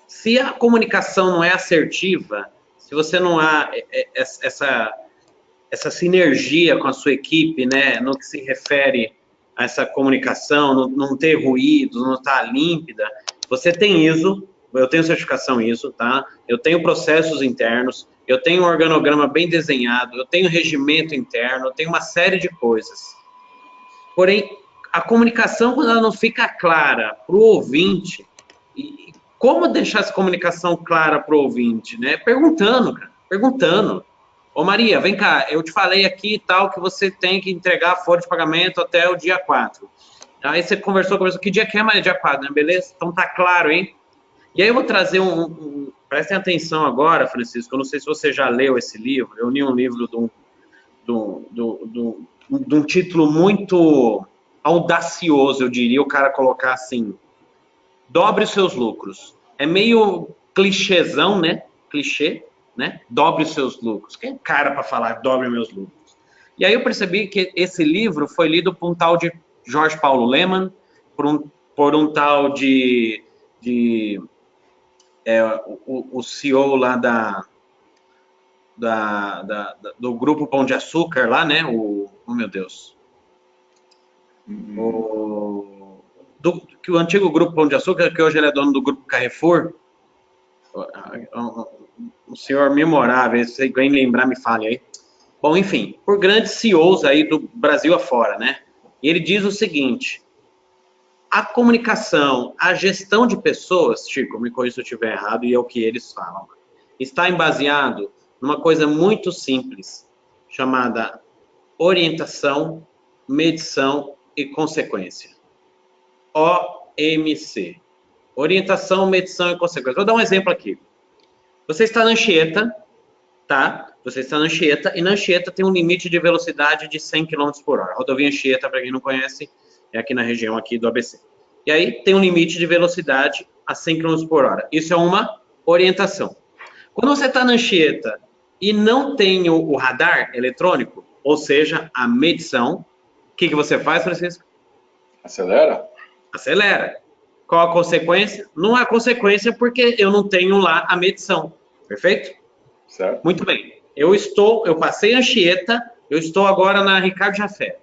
Se a comunicação não é assertiva, se você não há essa sinergia com a sua equipe, né, no que se refere a essa comunicação, não ter ruídos, não estar límpida, você tem ISO, eu tenho certificação ISO, tá? Eu tenho processos internos, eu tenho um organograma bem desenhado, eu tenho regimento interno, eu tenho uma série de coisas. Porém, a comunicação, quando ela não fica clara para o ouvinte, e como deixar essa comunicação clara para o ouvinte, né? Perguntando, cara, perguntando. Ô Maria, vem cá, eu te falei aqui e tal que você tem que entregar a folha de pagamento até o dia 4. Aí você conversou, que dia que é, Maria? Dia 4, né? Beleza? Então tá claro, hein? E aí eu vou trazer prestem atenção agora, Francisco, eu não sei se você já leu esse livro, eu li um livro de um título muito audacioso, eu diria, o cara colocar assim, dobre os seus lucros. É meio clichêzão, né? Clichê, né? Dobre os seus lucros. Quem é cara para falar dobre meus lucros? E aí eu percebi que esse livro foi lido por um tal de Jorge Paulo Lemann, por um tal de o CEO lá do grupo Pão de Açúcar lá, né? Oh meu Deus. Que o antigo grupo Pão de Açúcar, que hoje ele é dono do grupo Carrefour, um senhor memorável, se alguém lembrar, me fale aí. Bom, enfim, por grandes CEOs aí do Brasil afora, né? E ele diz o seguinte: a comunicação, a gestão de pessoas, Chico, me corrija se eu estiver errado, e é o que eles falam, está baseado numa coisa muito simples, chamada orientação, medição e consequência. OMC. Orientação, medição e consequência. Vou dar um exemplo aqui. Você está na Anchieta, tá? Você está na Anchieta, e na Anchieta tem um limite de velocidade de 100 km por hora. Rodovia Anchieta, para quem não conhece, é aqui na região aqui do ABC. E aí tem um limite de velocidade a 100 km por hora. Isso é uma orientação. Quando você está na Anchieta e não tem o radar eletrônico, ou seja, a medição, o que você faz, Francisco? Acelera. Acelera. Qual a consequência? Não há consequência porque eu não tenho lá a medição. Perfeito? Certo. Muito bem. Eu passei a Anchieta, eu estou agora na Ricardo Jafé.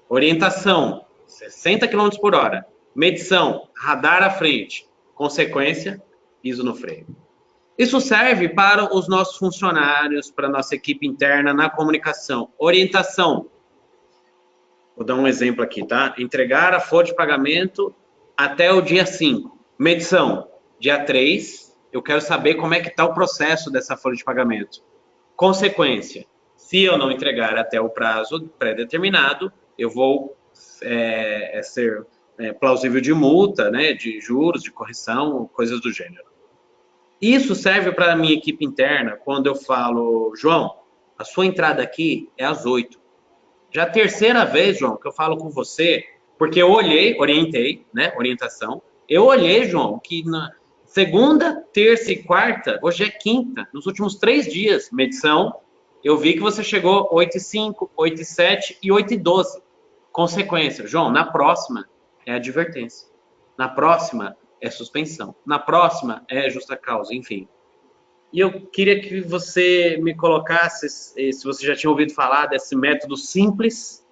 Orientação, 60 km por hora. Medição, radar à frente. Consequência, piso no freio. Isso serve para os nossos funcionários, para a nossa equipe interna na comunicação. Orientação. Vou dar um exemplo aqui, tá? Entregar a folha de pagamento até o dia 5. Medição, dia 3, eu quero saber como é que está o processo dessa folha de pagamento. Consequência, se eu não entregar até o prazo pré-determinado, eu vou ser plausível de multa, né, de juros, de correção, coisas do gênero. Isso serve para a minha equipe interna quando eu falo, João, a sua entrada aqui é às 8. Já a terceira vez, João, que eu falo com você, porque eu orientei, né, orientação, eu olhei, João, que na segunda, terça e quarta, hoje é quinta, nos últimos 3 dias, medição, eu vi que você chegou 8h05, 8h07 e 8h12. Consequência, João, na próxima é advertência. Na próxima é suspensão. Na próxima é justa causa, enfim. E eu queria que você me colocasse, se você já tinha ouvido falar desse método simples,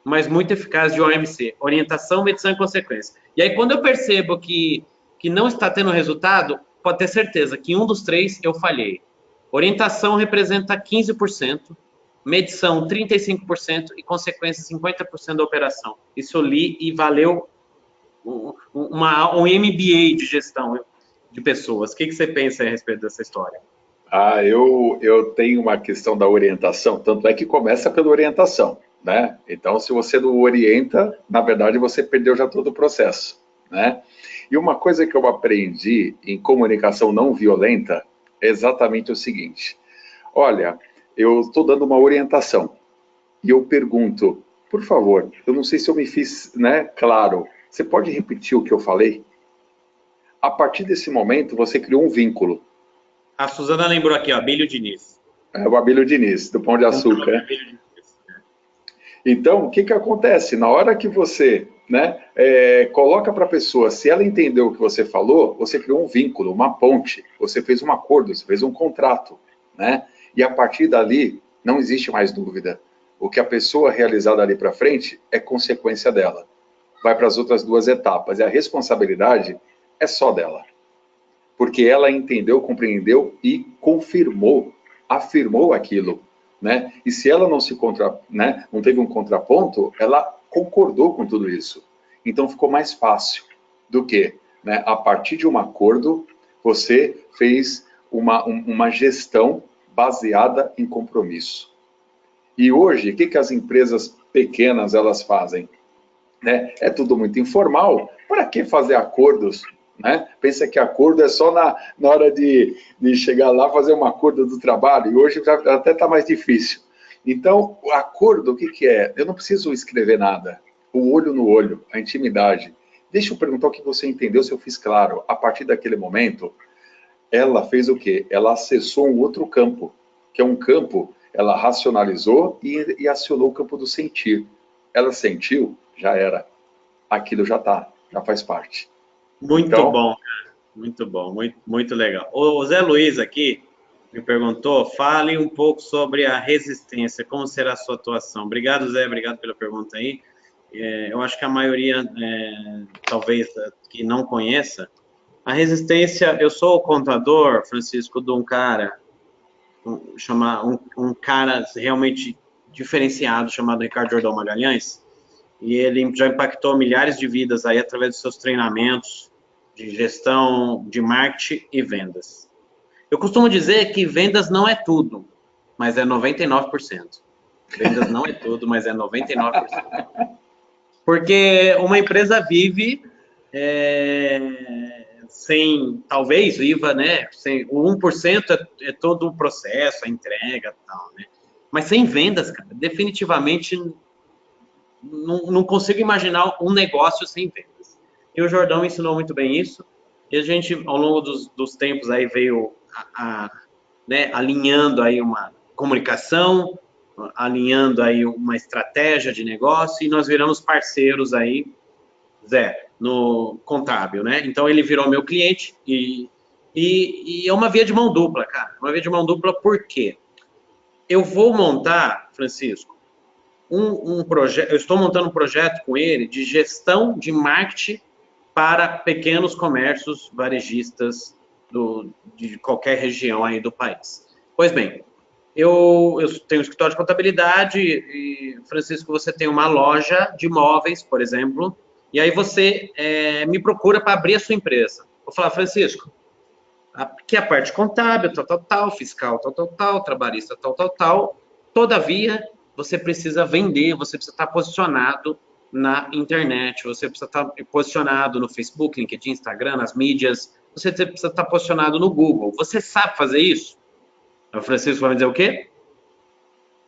mas muito eficaz de OMC, orientação, medição e consequência. E aí, quando eu percebo que não está tendo resultado, pode ter certeza que em um dos 3 eu falhei. Orientação representa 15%, medição 35% e consequência 50% da operação. Isso eu li e valeu um MBA de gestão de pessoas. O que você pensa a respeito dessa história? Eu tenho uma questão da orientação, tanto é que começa pela orientação, né? Então, se você não orienta, na verdade, você perdeu já todo o processo, né? E uma coisa que eu aprendi em comunicação não violenta é exatamente o seguinte: olha, eu estou dando uma orientação e eu pergunto, por favor, eu não sei se eu me fiz, né, claro, você pode repetir o que eu falei? A partir desse momento, você criou um vínculo. A Suzana lembrou aqui, ó, Abílio Diniz. É o Abílio Diniz, do Pão de Açúcar. Né? Então, o que acontece? Na hora que você, né, coloca para a pessoa, se ela entendeu o que você falou, você criou um vínculo, uma ponte, você fez um acordo, você fez um contrato, né? E a partir dali, não existe mais dúvida. O que a pessoa realizar dali para frente é consequência dela. Vai para as outras 2 etapas, e a responsabilidade é só dela. Porque ela entendeu, compreendeu e confirmou, afirmou aquilo, né? E se ela não não teve um contraponto, ela concordou com tudo isso. Então ficou mais fácil do que, né? A partir de um acordo, você fez uma gestão baseada em compromisso. E hoje, o que as empresas pequenas elas fazem? Né? É tudo muito informal. Para que fazer acordos? Né? Pensa que acordo é só na hora de chegar lá fazer um acordo do trabalho, e hoje já até está mais difícil. Então, o acordo, o que é? Eu não preciso escrever nada. O olho no olho, a intimidade. Deixa eu perguntar o que você entendeu, se eu fiz claro. A partir daquele momento, ela fez o quê? Ela acessou um outro campo, que é um campo, ela racionalizou e acionou o campo do sentir. Ela sentiu, já era. Aquilo já está, já faz parte. Muito então, bom, cara. Muito bom, muito legal. O Zé Luiz aqui me perguntou, fale um pouco sobre a resistência, como será a sua atuação? Obrigado, Zé, obrigado pela pergunta aí. Eu acho que a maioria, talvez, que não conheça, a resistência, eu sou o contador, Francisco, de um cara, um cara realmente diferenciado, chamado Ricardo Jordão Magalhães, e ele já impactou milhares de vidas aí através dos seus treinamentos de gestão, de marketing e vendas. Eu costumo dizer que vendas não é tudo, mas é 99%. Vendas não é tudo, mas é 99%. Porque uma empresa vive sem, talvez viva, né? Sem, o 1% é todo o processo, a entrega e tal, né? Mas sem vendas, cara, definitivamente não consigo imaginar um negócio sem vendas. E o Jordão ensinou muito bem isso. E a gente, ao longo dos tempos, aí veio né, alinhando aí uma comunicação, alinhando aí uma estratégia de negócio, e nós viramos parceiros aí, Zé, no contábil, né? Então, ele virou meu cliente e é uma via de mão dupla, cara. Uma via de mão dupla por quê? Eu vou montar, Francisco, um projeto, eu estou montando um projeto com ele de gestão de marketing para pequenos comércios varejistas de qualquer região aí do país. Pois bem, eu tenho um escritório de contabilidade e, Francisco, você tem uma loja de móveis, por exemplo, e aí você me procura para abrir a sua empresa. Vou falar, Francisco, aqui é a parte contábil, tal, fiscal, tal, trabalhista, tal. Todavia, você precisa vender, você precisa estar posicionado na internet, você precisa estar posicionado no Facebook, LinkedIn, Instagram, nas mídias, você precisa estar posicionado no Google. Você sabe fazer isso? O Francisco vai me dizer o quê?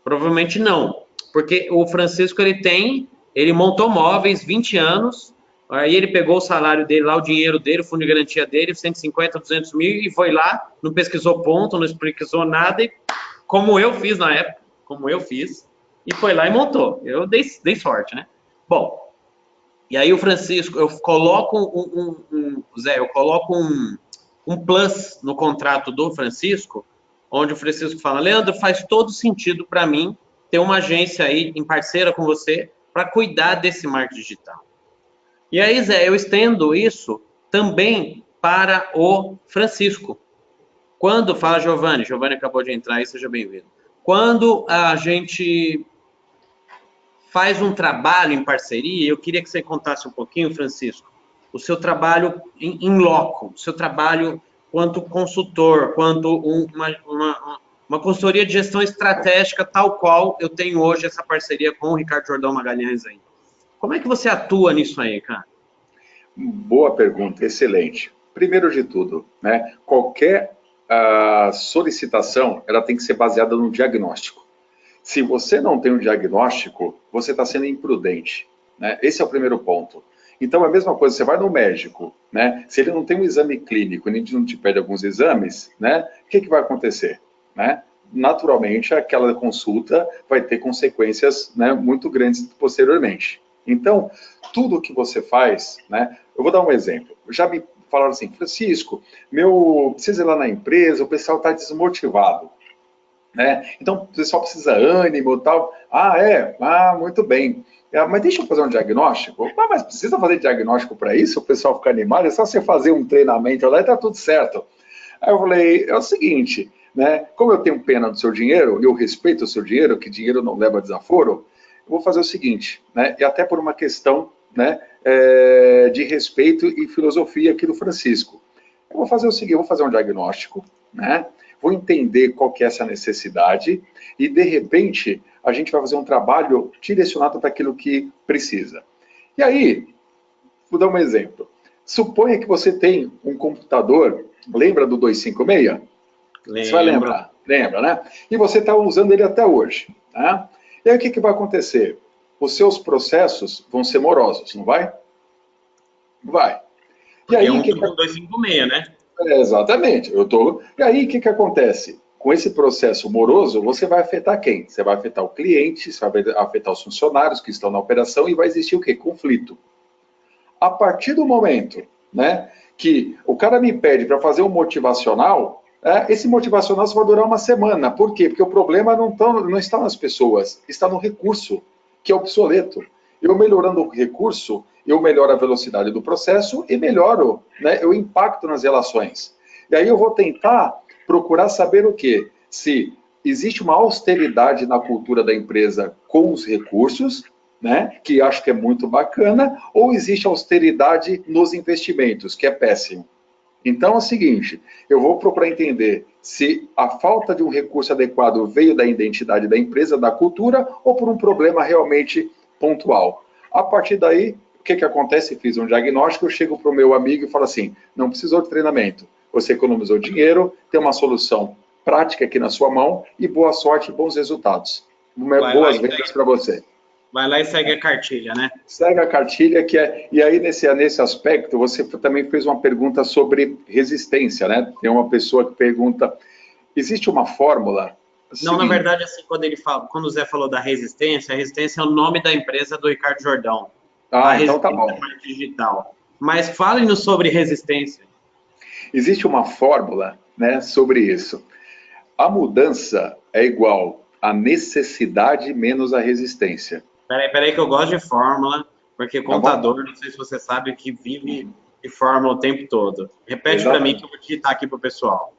Provavelmente não, porque o Francisco ele montou móveis 20 anos, aí ele pegou o salário dele lá, o dinheiro dele, o fundo de garantia dele, 150, 200 mil, e foi lá, não pesquisou ponto, não pesquisou nada, e como eu fiz na época, e foi lá e montou. Eu dei sorte, né? Bom, e aí o Francisco, eu coloco Zé, eu coloco um plus no contrato do Francisco, onde o Francisco fala, Leandro, faz todo sentido para mim ter uma agência aí em parceira com você para cuidar desse marketing digital. E aí, Zé, eu estendo isso também para o Francisco. Quando fala Giovanni acabou de entrar aí, seja bem-vindo. Quando a gente faz um trabalho em parceria, eu queria que você contasse um pouquinho, Francisco, o seu trabalho em loco, o seu trabalho quanto consultor, quanto uma consultoria de gestão estratégica, tal qual eu tenho hoje essa parceria com o Ricardo Jordão Magalhães aí. Como é que você atua nisso aí, cara? Boa pergunta, excelente. Primeiro de tudo, né, qualquer solicitação, ela tem que ser baseada no diagnóstico. Se você não tem um diagnóstico, você está sendo imprudente, né? Esse é o primeiro ponto. Então, é a mesma coisa, você vai no médico, né? Se ele não tem um exame clínico, ele não te pede alguns exames, né? O que vai acontecer? Né? Naturalmente, aquela consulta vai ter consequências, né, muito grandes posteriormente. Então, tudo que você faz, né? Eu vou dar um exemplo. Já me falaram assim, Francisco, precisa ir lá na empresa, o pessoal está desmotivado. Né? Então, o pessoal precisa ânimo e tal. Muito bem. Mas deixa eu fazer um diagnóstico. Mas precisa fazer diagnóstico para isso? O pessoal fica animado? É só você fazer um treinamento lá e está tudo certo. Aí eu falei, é o seguinte, né? Como eu tenho pena do seu dinheiro, eu respeito o seu dinheiro, que dinheiro não leva desaforo, eu vou fazer o seguinte, né? E até por uma questão, né, de respeito e filosofia aqui do Francisco. Eu vou fazer o seguinte, eu vou fazer um diagnóstico, né? vou entender qual que é essa necessidade e, de repente, a gente vai fazer um trabalho direcionado para aquilo que precisa. E aí, vou dar um exemplo. Suponha que você tem um computador, lembra do 256? Você vai lembrar, lembra, né? E você está usando ele até hoje. Né? E aí o que vai acontecer? Os seus processos vão ser morosos, não vai? Vai. E aí, um 256, né? Exatamente. E aí o que acontece? Com esse processo moroso, você vai afetar quem? Você vai afetar o cliente, você vai afetar os funcionários que estão na operação e vai existir o quê? Conflito. A partir do momento, né, que o cara me pede para fazer um motivacional, esse motivacional só vai durar uma semana. Por quê? Porque o problema não está nas pessoas, está no recurso, que é obsoleto. Eu melhorando o recurso, eu melhoro a velocidade do processo e melhoro, né, o impacto nas relações. E aí eu vou tentar procurar saber o quê? Se existe uma austeridade na cultura da empresa com os recursos, né, que acho que é muito bacana, ou existe austeridade nos investimentos, que é péssimo. Então é o seguinte, eu vou procurar entender se a falta de um recurso adequado veio da identidade da empresa, da cultura, ou por um problema realmente pontual. A partir daí, o que acontece? Fiz um diagnóstico, eu chego para o meu amigo e falo assim, não precisou de treinamento, você economizou dinheiro, tem uma solução prática aqui na sua mão, e boa sorte e bons resultados. Boas vendas para você. Vai lá e segue a cartilha, né? Segue a cartilha, que é... E aí, nesse aspecto, você também fez uma pergunta sobre resistência, né? Tem uma pessoa que pergunta, existe uma fórmula? Não, na verdade, assim, quando o Zé falou da resistência, a resistência é o nome da empresa do Ricardo Jordão. Então tá bom. Digital. Mas fale-nos sobre resistência. Existe uma fórmula, né, sobre isso. A mudança é igual a necessidade menos a resistência. Peraí que eu gosto de fórmula, porque contador, não sei se você sabe, que vive de fórmula o tempo todo. Repete para mim que eu vou digitar aqui para o pessoal.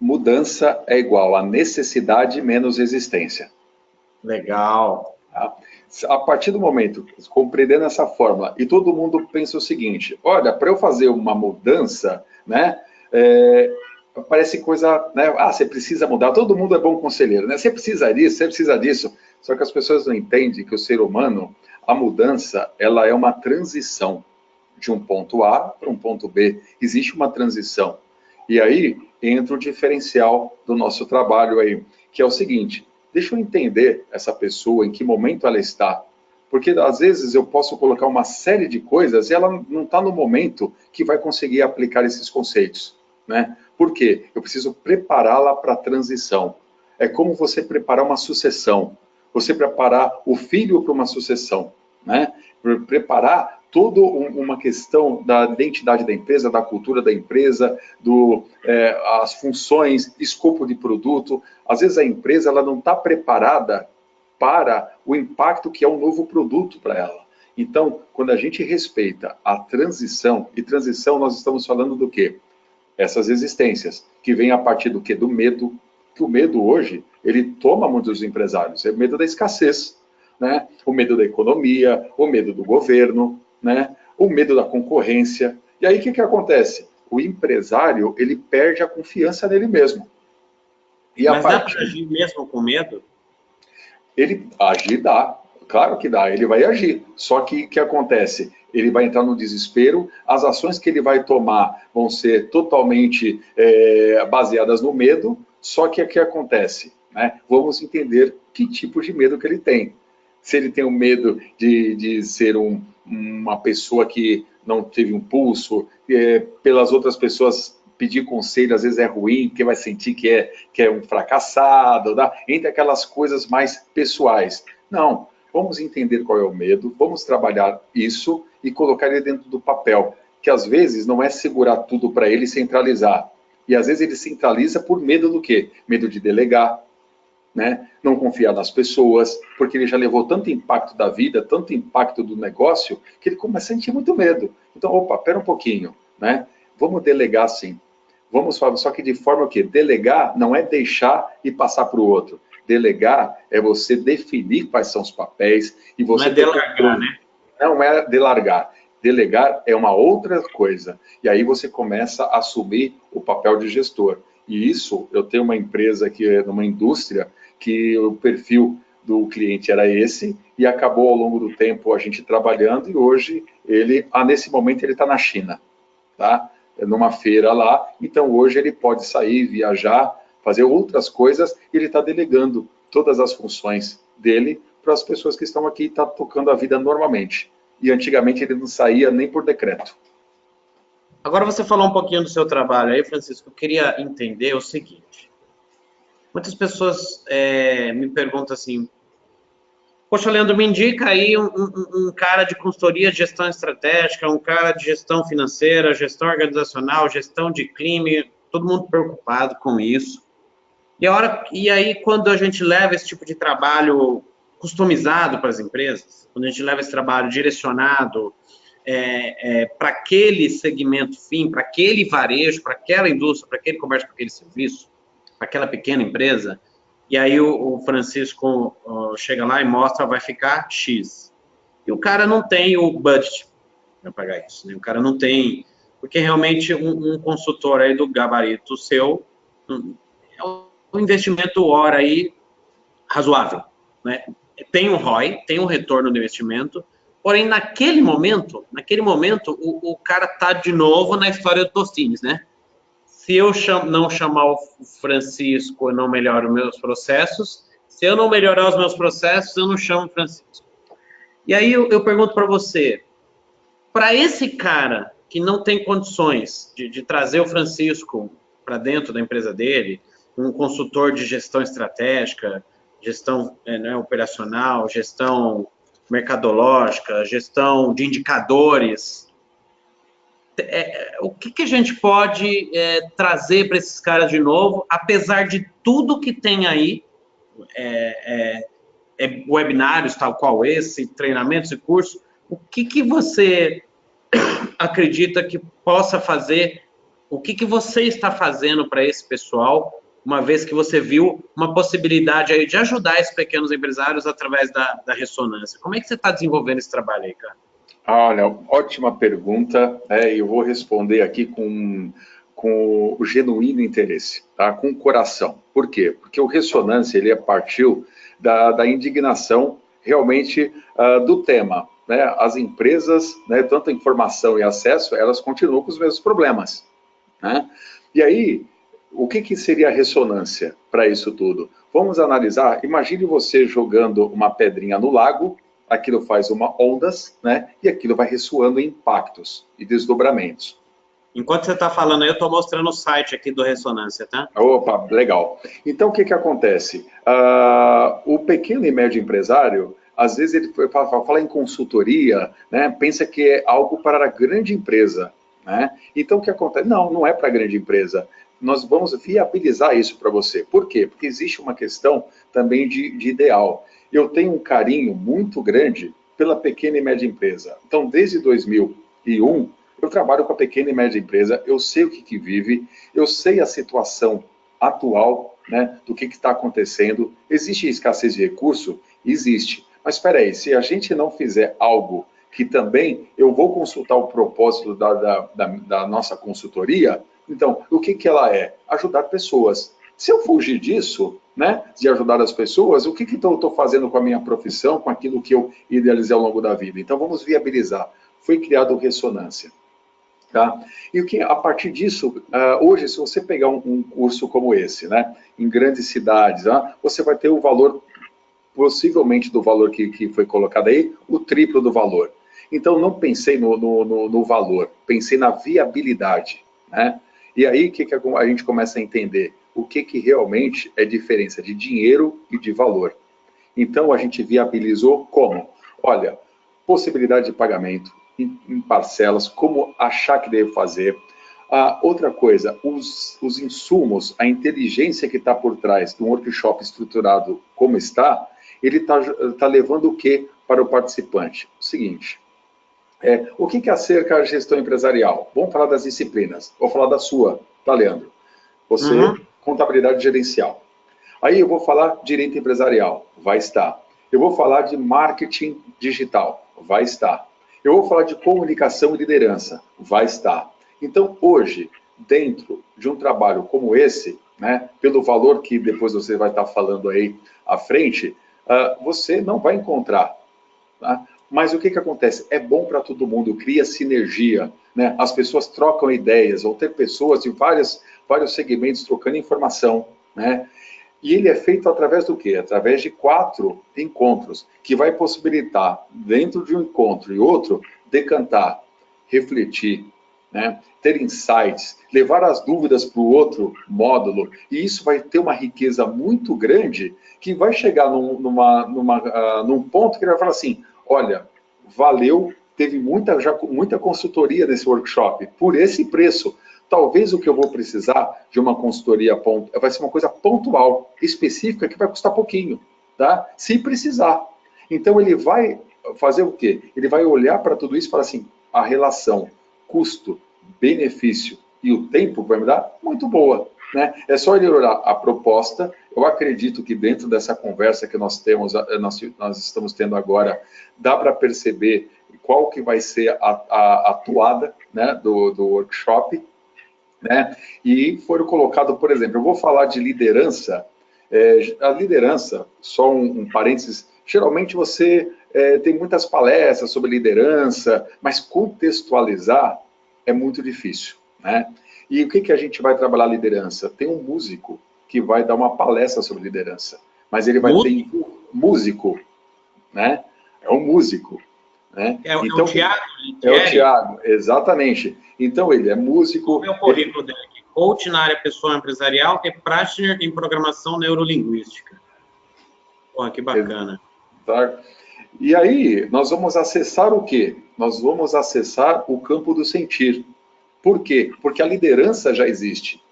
Mudança é igual a necessidade menos resistência. Legal. Tá? A partir do momento, compreendendo essa fórmula, e todo mundo pensa o seguinte, olha, para eu fazer uma mudança, né, parece coisa, né, você precisa mudar, todo mundo é bom conselheiro, né, você precisa disso, você precisa disso, só que as pessoas não entendem que o ser humano, a mudança, ela é uma transição de um ponto A para um ponto B, existe uma transição, e aí entra o diferencial do nosso trabalho aí, que é o seguinte, deixa eu entender essa pessoa, em que momento ela está, porque às vezes eu posso colocar uma série de coisas e ela não está no momento que vai conseguir aplicar esses conceitos, né? Por quê? Eu preciso prepará-la para a transição. É como você preparar uma sucessão, você preparar o filho para uma sucessão, né? Preparar toda uma questão da identidade da empresa, da cultura da empresa, as funções, escopo de produto. Às vezes a empresa ela não está preparada para o impacto que é um novo produto para ela. Então, quando a gente respeita a transição, e transição nós estamos falando do quê? Essas resistências, que vêm a partir do quê? Do medo, que o medo hoje, ele toma muitos empresários, é o medo da escassez, né? O medo da economia, o medo do governo, né? O medo da concorrência. E aí o que acontece? O empresário, ele perde a confiança nele mesmo. Mas dá para agir mesmo com medo? Ele agir dá, claro que dá, ele vai agir. Só que o que acontece? Ele vai entrar no desespero, as ações que ele vai tomar vão ser totalmente baseadas no medo, só que o que acontece? Né? Vamos entender que tipo de medo que ele tem. Se ele tem o medo de ser uma pessoa que não teve um pulso, pelas outras pessoas pedir conselho às vezes é ruim, porque vai sentir que é um fracassado, tá? Entre aquelas coisas mais pessoais. Não, vamos entender qual é o medo, vamos trabalhar isso e colocar ele dentro do papel, que às vezes não é segurar tudo para ele e centralizar. E às vezes ele centraliza por medo do quê? Medo de delegar, né? Não confiar nas pessoas, porque ele já levou tanto impacto da vida, tanto impacto do negócio, que ele começa a sentir muito medo. Então, opa, pera um pouquinho, né? Vamos delegar sim. Vamos falar, só que de forma o quê? Delegar não é deixar e passar para o outro. Delegar é você definir quais são os papéis e você... Não é delargar, né? Não é delargar. Delegar é uma outra coisa. E aí você começa a assumir o papel de gestor. E isso, eu tenho uma empresa que é numa indústria que o perfil do cliente era esse, e acabou ao longo do tempo a gente trabalhando, e hoje ele, nesse momento, ele está na China, tá? Numa feira lá, então hoje ele pode sair, viajar, fazer outras coisas, e ele está delegando todas as funções dele para as pessoas que estão aqui e está tocando a vida normalmente. E antigamente ele não saía nem por decreto. Agora você falou um pouquinho do seu trabalho aí, Francisco. Eu queria entender o seguinte. Muitas pessoas me perguntam assim, poxa, Leandro, me indica aí um cara de consultoria de gestão estratégica, um cara de gestão financeira, gestão organizacional, gestão de crime, todo mundo preocupado com isso. E aí, quando a gente leva esse tipo de trabalho customizado para as empresas, quando a gente leva esse trabalho direcionado para aquele segmento fim, para aquele varejo, para aquela indústria, para aquele comércio, para aquele serviço, para aquela pequena empresa, e aí o Francisco chega lá e mostra, vai ficar X. E o cara não tem o budget para pagar isso, né? O cara não tem, porque realmente um consultor aí do gabarito seu é um investimento hora aí razoável, né? Tem um ROI, tem um retorno do investimento, porém naquele momento o cara tá de novo na história do Tostines, né? Se eu não chamar o Francisco, eu não melhoro meus processos. Se eu não melhorar os meus processos, eu não chamo o Francisco. E aí eu pergunto para você, para esse cara que não tem condições de trazer o Francisco para dentro da empresa dele, um consultor de gestão estratégica, gestão operacional, gestão mercadológica, gestão de indicadores, o que a gente pode trazer para esses caras de novo, apesar de tudo que tem aí, webinários tal qual esse, treinamentos e cursos, o que você acredita que possa fazer, o que você está fazendo para esse pessoal, uma vez que você viu uma possibilidade aí de ajudar esses pequenos empresários através da ressonância? Como é que você está desenvolvendo esse trabalho aí, cara? Olha, ótima pergunta, eu vou responder aqui com o genuíno interesse, tá? Com o coração. Por quê? Porque o Ressonância, ele partiu da indignação realmente do tema, né? As empresas, né, tanto a informação e acesso, elas continuam com os mesmos problemas, né? E aí, o que seria a ressonância para isso tudo? Vamos analisar, imagine você jogando uma pedrinha no lago, aquilo faz ondas, né? E aquilo vai ressoando em impactos e desdobramentos. Enquanto você está falando aí, eu estou mostrando o site aqui do Ressonância, tá? Opa, legal. Então, o que acontece? O pequeno e médio empresário, às vezes, ele fala em consultoria, né? Pensa que é algo para a grande empresa, né? Então, o que acontece? Não, não é para a grande empresa. Nós vamos viabilizar isso para você. Por quê? Porque existe uma questão também de ideal. Eu tenho um carinho muito grande pela pequena e média empresa. Então, desde 2001, eu trabalho com a pequena e média empresa, eu sei o que vive, eu sei a situação atual, né, do que está acontecendo. Existe escassez de recurso? Existe. Mas espera aí, se a gente não fizer algo que também eu vou consultar o propósito da nossa consultoria, então, o que ela é? Ajudar pessoas. Se eu fugir disso, né, de ajudar as pessoas, o que eu estou fazendo com a minha profissão, com aquilo que eu idealizei ao longo da vida? Então, vamos viabilizar. Foi criado Ressonância. Tá? E o que, a partir disso, hoje, se você pegar um curso como esse, né, em grandes cidades, você vai ter o valor, possivelmente do valor que foi colocado aí, o triplo do valor. Então, não pensei no valor, pensei na viabilidade, né? E aí, que a gente começa a entender o que realmente é diferença de dinheiro e de valor. Então, a gente viabilizou como? Olha, possibilidade de pagamento em parcelas, como achar que deve fazer. Outra coisa, os insumos, a inteligência que está por trás de um workshop estruturado como está, ele está levando o que para o participante? O seguinte, o que acerca a gestão empresarial? Vamos falar das disciplinas. Vou falar da sua, tá, Leandro? Você, contabilidade gerencial. Aí eu vou falar direito empresarial, vai estar. Eu vou falar de marketing digital, vai estar. Eu vou falar de comunicação e liderança, vai estar. Então, hoje, dentro de um trabalho como esse, né, pelo valor que depois você vai estar falando aí à frente, você não vai encontrar. Tá? Mas o que acontece? É bom para todo mundo, cria sinergia, né? As pessoas trocam ideias, vão ter pessoas de vários segmentos trocando informação, né? E ele é feito através do quê? Através de 4 encontros, que vai possibilitar, dentro de um encontro e outro, decantar, refletir, né? Ter insights, levar as dúvidas para o outro módulo, e isso vai ter uma riqueza muito grande, que vai chegar num ponto que ele vai falar assim, olha, valeu, teve muita consultoria nesse workshop, por esse preço. Talvez o que eu vou precisar de uma consultoria vai ser uma coisa pontual, específica, que vai custar pouquinho, tá? Se precisar. Então ele vai fazer o quê? Ele vai olhar para tudo isso e falar assim, a relação custo, benefício e o tempo vai me dar muito boa, né? É só ele olhar a proposta. Eu acredito que dentro dessa conversa que nós estamos tendo agora, dá para perceber qual que vai ser a toada, né, do workshop, né? E foram colocados, por exemplo, eu vou falar de liderança. A liderança, só um parênteses, geralmente você tem muitas palestras sobre liderança, mas contextualizar é muito difícil, né? E o que a gente vai trabalhar liderança? Tem um músico que vai dar uma palestra sobre liderança, mas ele vai ter músico, né? É um músico, né? Então, o Thiago? É o Thiago, exatamente. Então ele é músico. O meu currículo dele aqui, coach na área pessoal empresarial e practitioner em programação neurolinguística. Pô, que bacana. Tá? E aí, nós vamos acessar o quê? Nós vamos acessar o campo do sentir. Por quê? Porque a liderança já existe.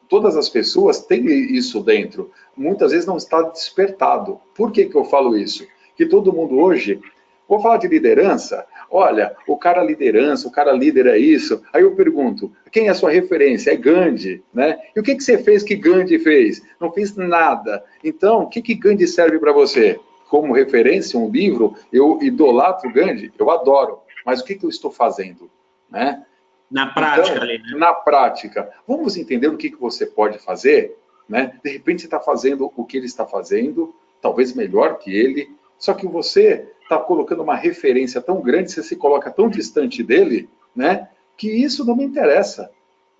Todas as pessoas têm isso dentro. Muitas vezes não está despertado. Por que eu falo isso? Que todo mundo hoje... Vou falar de liderança? Olha, o cara liderança, o cara líder é isso. Aí eu pergunto, quem é a sua referência? É Gandhi, né? E o que você fez que Gandhi fez? Não fiz nada. Então, o que Gandhi serve para você? Como referência, um livro, eu idolatro Gandhi, eu adoro. Mas o que eu estou fazendo? Né? Na prática então, ali, né? Na prática. Vamos entender o que você pode fazer? Né? De repente você está fazendo o que ele está fazendo, talvez melhor que ele, só que você está colocando uma referência tão grande, você se coloca tão distante dele, né, que isso não me interessa.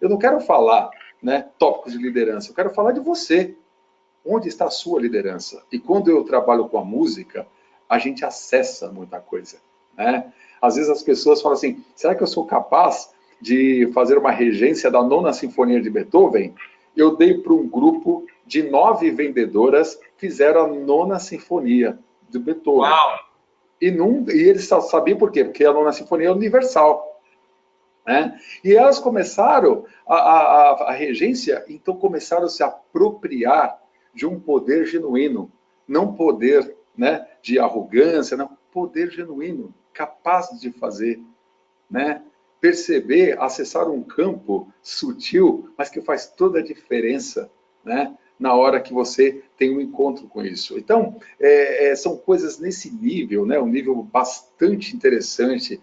Eu não quero falar, né, tópicos de liderança, eu quero falar de você. Onde está a sua liderança? E quando eu trabalho com a música, a gente acessa muita coisa. Né? Às vezes as pessoas falam assim, será que eu sou capaz de fazer uma regência da Nona Sinfonia de Beethoven? Eu dei para um grupo de 9 vendedoras, fizeram a Nona Sinfonia de Beethoven. Uau! E eles sabiam por quê? Porque a Nona Sinfonia é universal. Né? E elas começaram, a regência, então começaram a se apropriar de um poder genuíno. Não poder, né, de arrogância, não, poder genuíno, capaz de fazer. Né? Perceber, acessar um campo sutil, mas que faz toda a diferença, né? Na hora que você tem um encontro com isso. Então, são coisas nesse nível, né? Um nível bastante interessante.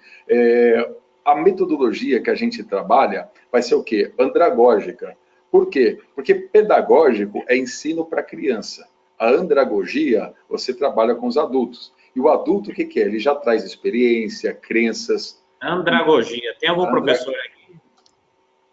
A metodologia que a gente trabalha vai ser o quê? Andragógica. Por quê? Porque pedagógico é ensino para criança. A andragogia, você trabalha com os adultos. E o adulto, o que é? Ele já traz experiência, crenças. Andragogia. Tem algum professor aqui?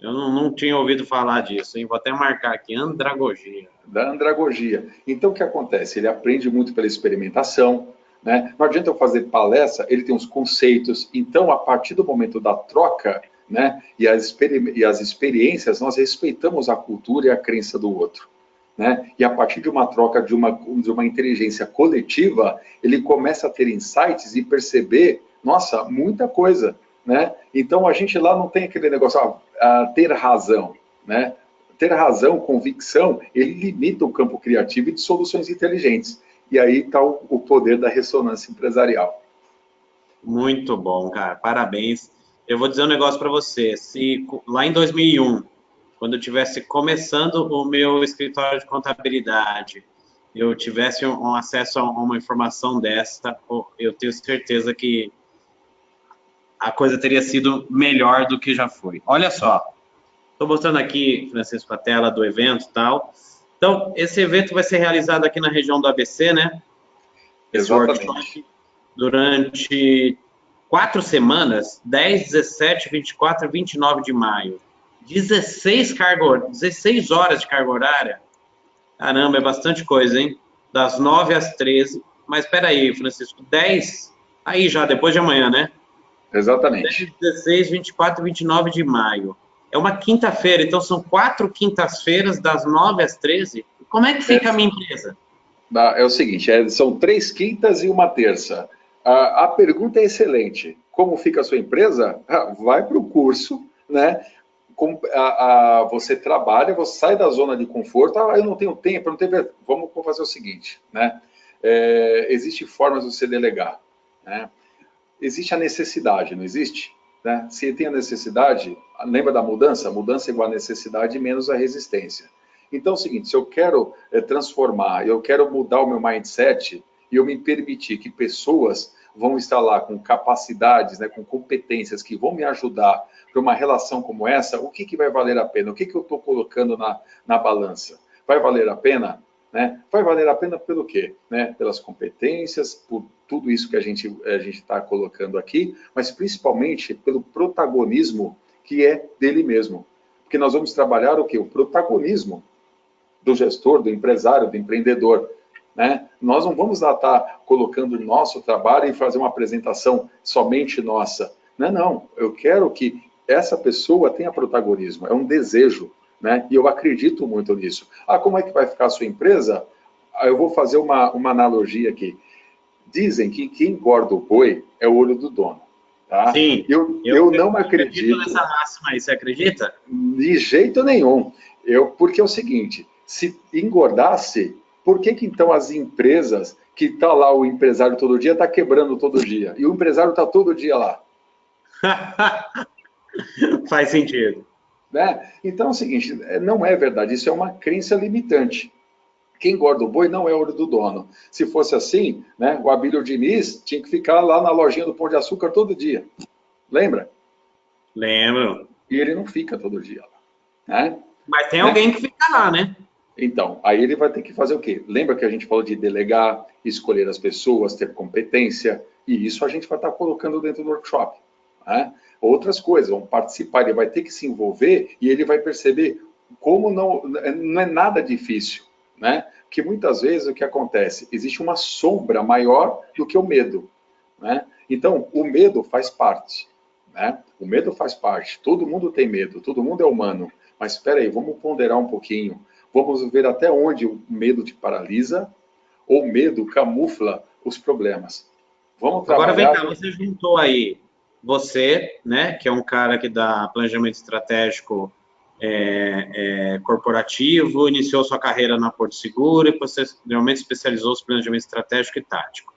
Eu não tinha ouvido falar disso, hein? Vou até marcar aqui, andragogia. Da andragogia. Então, o que acontece? Ele aprende muito pela experimentação, né? Não adianta eu fazer palestra, ele tem os conceitos. Então, a partir do momento da troca, né, e as experiências, nós respeitamos a cultura e a crença do outro. Né? E a partir de uma troca, de uma inteligência coletiva, ele começa a ter insights e perceber, nossa, muita coisa. Né? Então, a gente lá não tem aquele negócio, ter razão. Né? Ter razão, convicção, ele limita o campo criativo e de soluções inteligentes. E aí está o poder da ressonância empresarial. Muito bom, cara. Parabéns. Eu vou dizer um negócio para você. Se lá em 2001, quando eu estivesse começando o meu escritório de contabilidade, eu tivesse um acesso a uma informação desta, eu tenho certeza que a coisa teria sido melhor do que já foi. Olha só, Estou mostrando aqui, Francisco, a tela do evento e tal. Então, esse evento vai ser realizado aqui na região do ABC, né? Esse workshop durante 4 semanas, 10, 17, 24 e 29 de maio. 16 horas de carga horária. Caramba, é bastante coisa, hein? Das 9 às 13. Mas espera aí, Francisco, 10... Aí já, depois de amanhã, né? Exatamente. 10, 16, 24 e 29 de maio. É uma quinta-feira, então são 4 quintas-feiras, das 9 às 13. Como é que fica a minha empresa? É o seguinte, são 3 quintas e uma terça. A pergunta é excelente. Como fica a sua empresa? Vai para o curso, né? Você trabalha, você sai da zona de conforto. Eu não tenho tempo, eu não tenho... Vamos fazer o seguinte, né? Existem formas de você delegar, né? Existe a necessidade, não existe? Né? Se tem a necessidade, lembra da mudança? A mudança é igual a necessidade menos a resistência. Então é o seguinte, se eu quero transformar, eu quero mudar o meu mindset e eu me permitir que pessoas vão estar lá com capacidades, né, com competências que vão me ajudar para uma relação como essa, o que vai valer a pena? O que eu estou colocando na balança? Vai valer a pena? Né? Vai valer a pena pelo quê? Né? Pelas competências, por tudo isso que a gente está colocando aqui, mas principalmente pelo protagonismo que é dele mesmo. Porque nós vamos trabalhar o quê? O protagonismo do gestor, do empresário, do empreendedor. Né? Nós não vamos lá estar colocando o nosso trabalho e fazer uma apresentação somente nossa. Não. Eu quero que essa pessoa tenha protagonismo, é um desejo. Né? E eu acredito muito nisso. Como é que vai ficar a sua empresa? Eu vou fazer uma analogia aqui. Dizem que quem engorda o boi é o olho do dono. Tá? Sim, eu não acredito nessa máxima aí, você acredita? De jeito nenhum. Porque é o seguinte, se engordasse, por que então as empresas que está lá o empresário todo dia está quebrando todo dia? E o empresário está todo dia lá? Faz sentido. Né? Então é o seguinte, não é verdade, isso é uma crença limitante. Quem engorda o boi não é olho do dono. Se fosse assim, né, o Abílio Diniz tinha que ficar lá na lojinha do Pão de Açúcar todo dia. Lembra? Lembro. E ele não fica todo dia lá. Né? Mas tem alguém que fica lá, né? Então, aí ele vai ter que fazer o quê? Lembra que a gente falou de delegar, escolher as pessoas, ter competência, e isso a gente vai estar colocando dentro do workshop. Né? Outras coisas, vão participar, ele vai ter que se envolver e ele vai perceber como não é nada difícil. Né? Porque muitas vezes o que acontece? Existe uma sombra maior do que o medo. Né? Então, o medo faz parte. Né? O medo faz parte. Todo mundo tem medo, todo mundo é humano. Mas espera aí, vamos ponderar um pouquinho. Vamos ver até onde o medo te paralisa ou o medo camufla os problemas. Vamos trabalhar... Agora vem cá, você juntou aí você, né, que é um cara que dá planejamento estratégico corporativo, iniciou sua carreira na Porto Seguro e posteriormente especializou-se em planejamento estratégico e tático.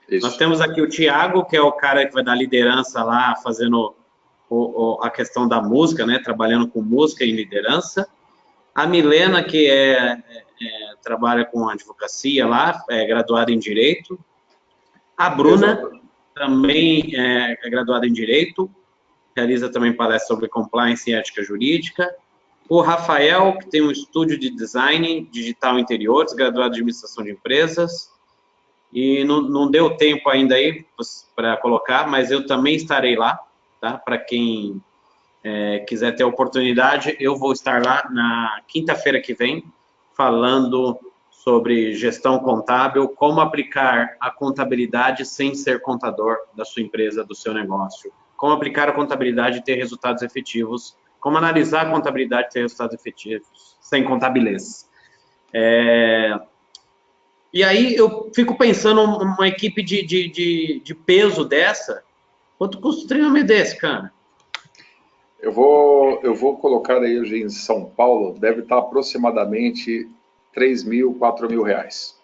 Isso. Nós temos aqui o Thiago, que é o cara que vai dar liderança lá, fazendo a questão da música, né, trabalhando com música e liderança. A Milena, que trabalha com advocacia lá, é graduada em Direito. A Bruna, exato, também é graduada em Direito, realiza também palestras sobre compliance e ética jurídica. O Rafael, que tem um estúdio de design digital interiores, graduado em administração de empresas. E não deu tempo ainda aí para colocar, mas eu também estarei lá, tá? Para quem quiser ter a oportunidade, eu vou estar lá na quinta-feira que vem, falando sobre gestão contábil, como aplicar a contabilidade sem ser contador da sua empresa, do seu negócio, como aplicar a contabilidade e ter resultados efetivos, como analisar a contabilidade e ter resultados efetivos, sem contabilez. E aí eu fico pensando uma equipe de peso dessa, quanto custa um treinamento desse, cara? Eu vou colocar aí hoje em São Paulo, deve estar aproximadamente 3 mil, 4 mil reais.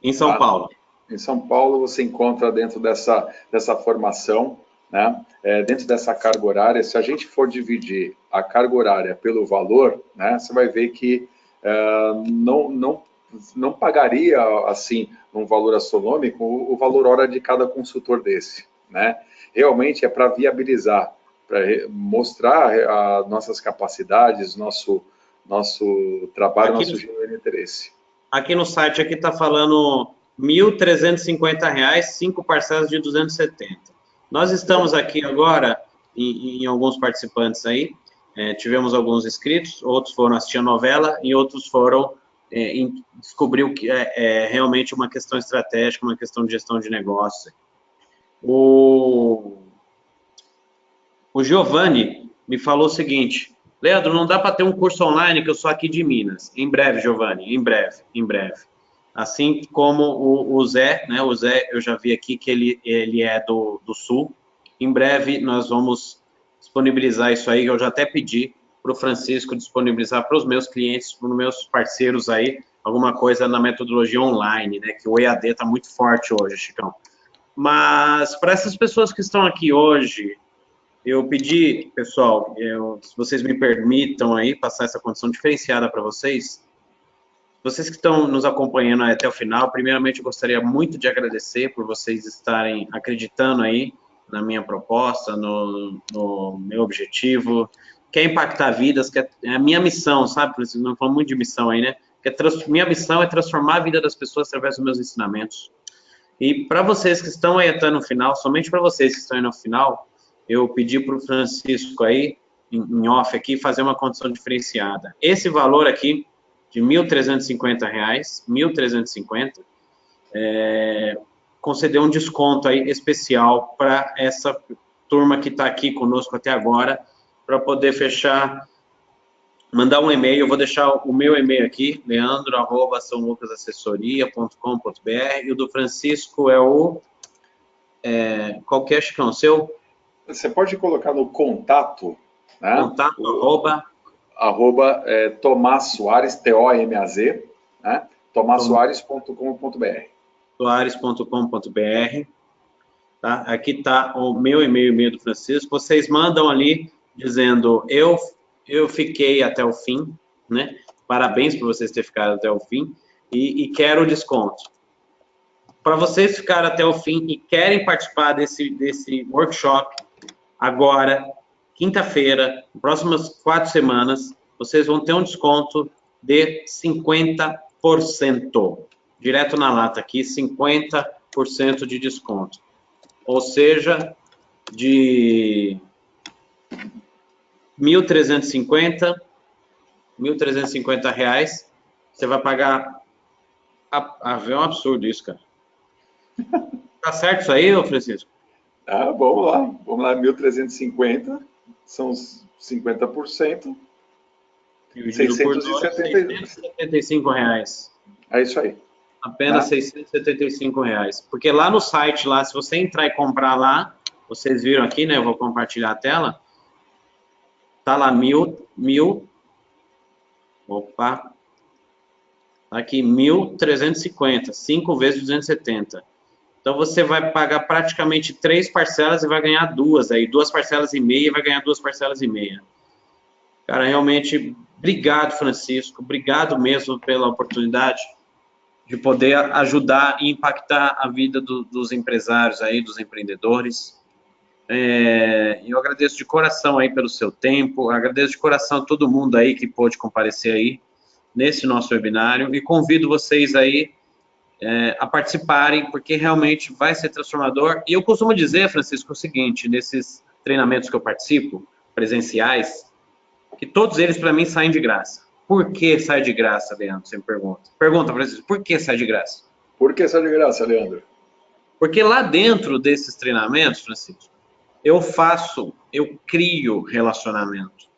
Em São Paulo? Em São Paulo você encontra dentro dessa formação, né, dentro dessa carga horária, se a gente for dividir a carga horária pelo valor, né, você vai ver que não pagaria, assim, um valor astronômico, o valor hora de cada consultor desse. Né? Realmente é para viabilizar, mostrar as nossas capacidades, nosso trabalho, nosso genuíno interesse. Aqui no site aqui está falando R$ 1.350, 5 parcelas de 270. Nós estamos aqui agora em alguns participantes aí, tivemos alguns inscritos, outros foram assistir a novela e outros foram descobrir o que é realmente uma questão estratégica, uma questão de gestão de negócio. O Giovanni me falou o seguinte: Leandro, não dá para ter um curso online que eu sou aqui de Minas. Em breve, Giovanni, em breve. Assim como o Zé, né? O Zé, eu já vi aqui que ele é do Sul. Em breve, nós vamos disponibilizar isso aí. Eu já até pedi para o Francisco disponibilizar para os meus clientes, para os meus parceiros aí, alguma coisa na metodologia online, né? Que o EAD está muito forte hoje, Chicão. Mas, para essas pessoas que estão aqui hoje, eu pedi, pessoal, se vocês me permitam aí passar essa condição diferenciada para vocês. Vocês que estão nos acompanhando até o final, primeiramente eu gostaria muito de agradecer por vocês estarem acreditando aí na minha proposta, no meu objetivo, que é impactar vidas, que é a minha missão, sabe? Não falamos muito de missão aí, né? Minha missão é transformar a vida das pessoas através dos meus ensinamentos. E para vocês que estão aí até no final, somente para vocês que estão aí no final, eu pedi para o Francisco aí, em off aqui, fazer uma condição diferenciada. Esse valor aqui, de R$ 1.350, 1.350, conceder um desconto aí especial para essa turma que está aqui conosco até agora, para poder fechar, mandar um e-mail. Eu vou deixar o meu e-mail aqui, leandro@sãolucasassessoria.com.br, e o do Francisco é o... qual que é, Chicão, seu? Você pode colocar no contato, né? Contato, arroba Tomás Soares, T-O-M-A-Z, né? tomassoares.com.br. soares.com.br. Tá? Aqui está o meu e-mail do Francisco. Vocês mandam ali dizendo: eu fiquei até o fim, né? Parabéns por vocês terem ficado até o fim e quero o desconto. Para vocês ficarem até o fim e querem participar desse workshop agora, quinta-feira, próximas 4 semanas, vocês vão ter um desconto de 50%. Direto na lata aqui, 50% de desconto. Ou seja, de R$ 1.350 reais, você vai pagar... é um absurdo isso, cara. Tá certo isso aí, ô Francisco? Vamos lá, 1.350, são os 50%, R$675. É isso aí. Apenas R$675. Porque lá no site, lá, se você entrar e comprar lá, vocês viram aqui, né? Eu vou compartilhar a tela. Tá lá, opa. Aqui, 1.350. 5 vezes 270. Então, você vai pagar praticamente 3 parcelas e vai ganhar 2. Aí, 2 parcelas e meia, vai ganhar 2 parcelas e meia. Cara, realmente, obrigado, Francisco. Obrigado mesmo pela oportunidade de poder ajudar e impactar a vida dos empresários aí, dos empreendedores. Eu agradeço de coração aí pelo seu tempo, agradeço de coração a todo mundo aí que pôde comparecer aí nesse nosso webinário e convido vocês aí a participarem, porque realmente vai ser transformador. E eu costumo dizer, Francisco, o seguinte, nesses treinamentos que eu participo, presenciais, que todos eles, para mim, saem de graça. Por que sai de graça, Leandro? Você me pergunta. Pergunta, Francisco, por que sai de graça? Por que sai de graça, Leandro? Porque lá dentro desses treinamentos, Francisco, eu crio relacionamento.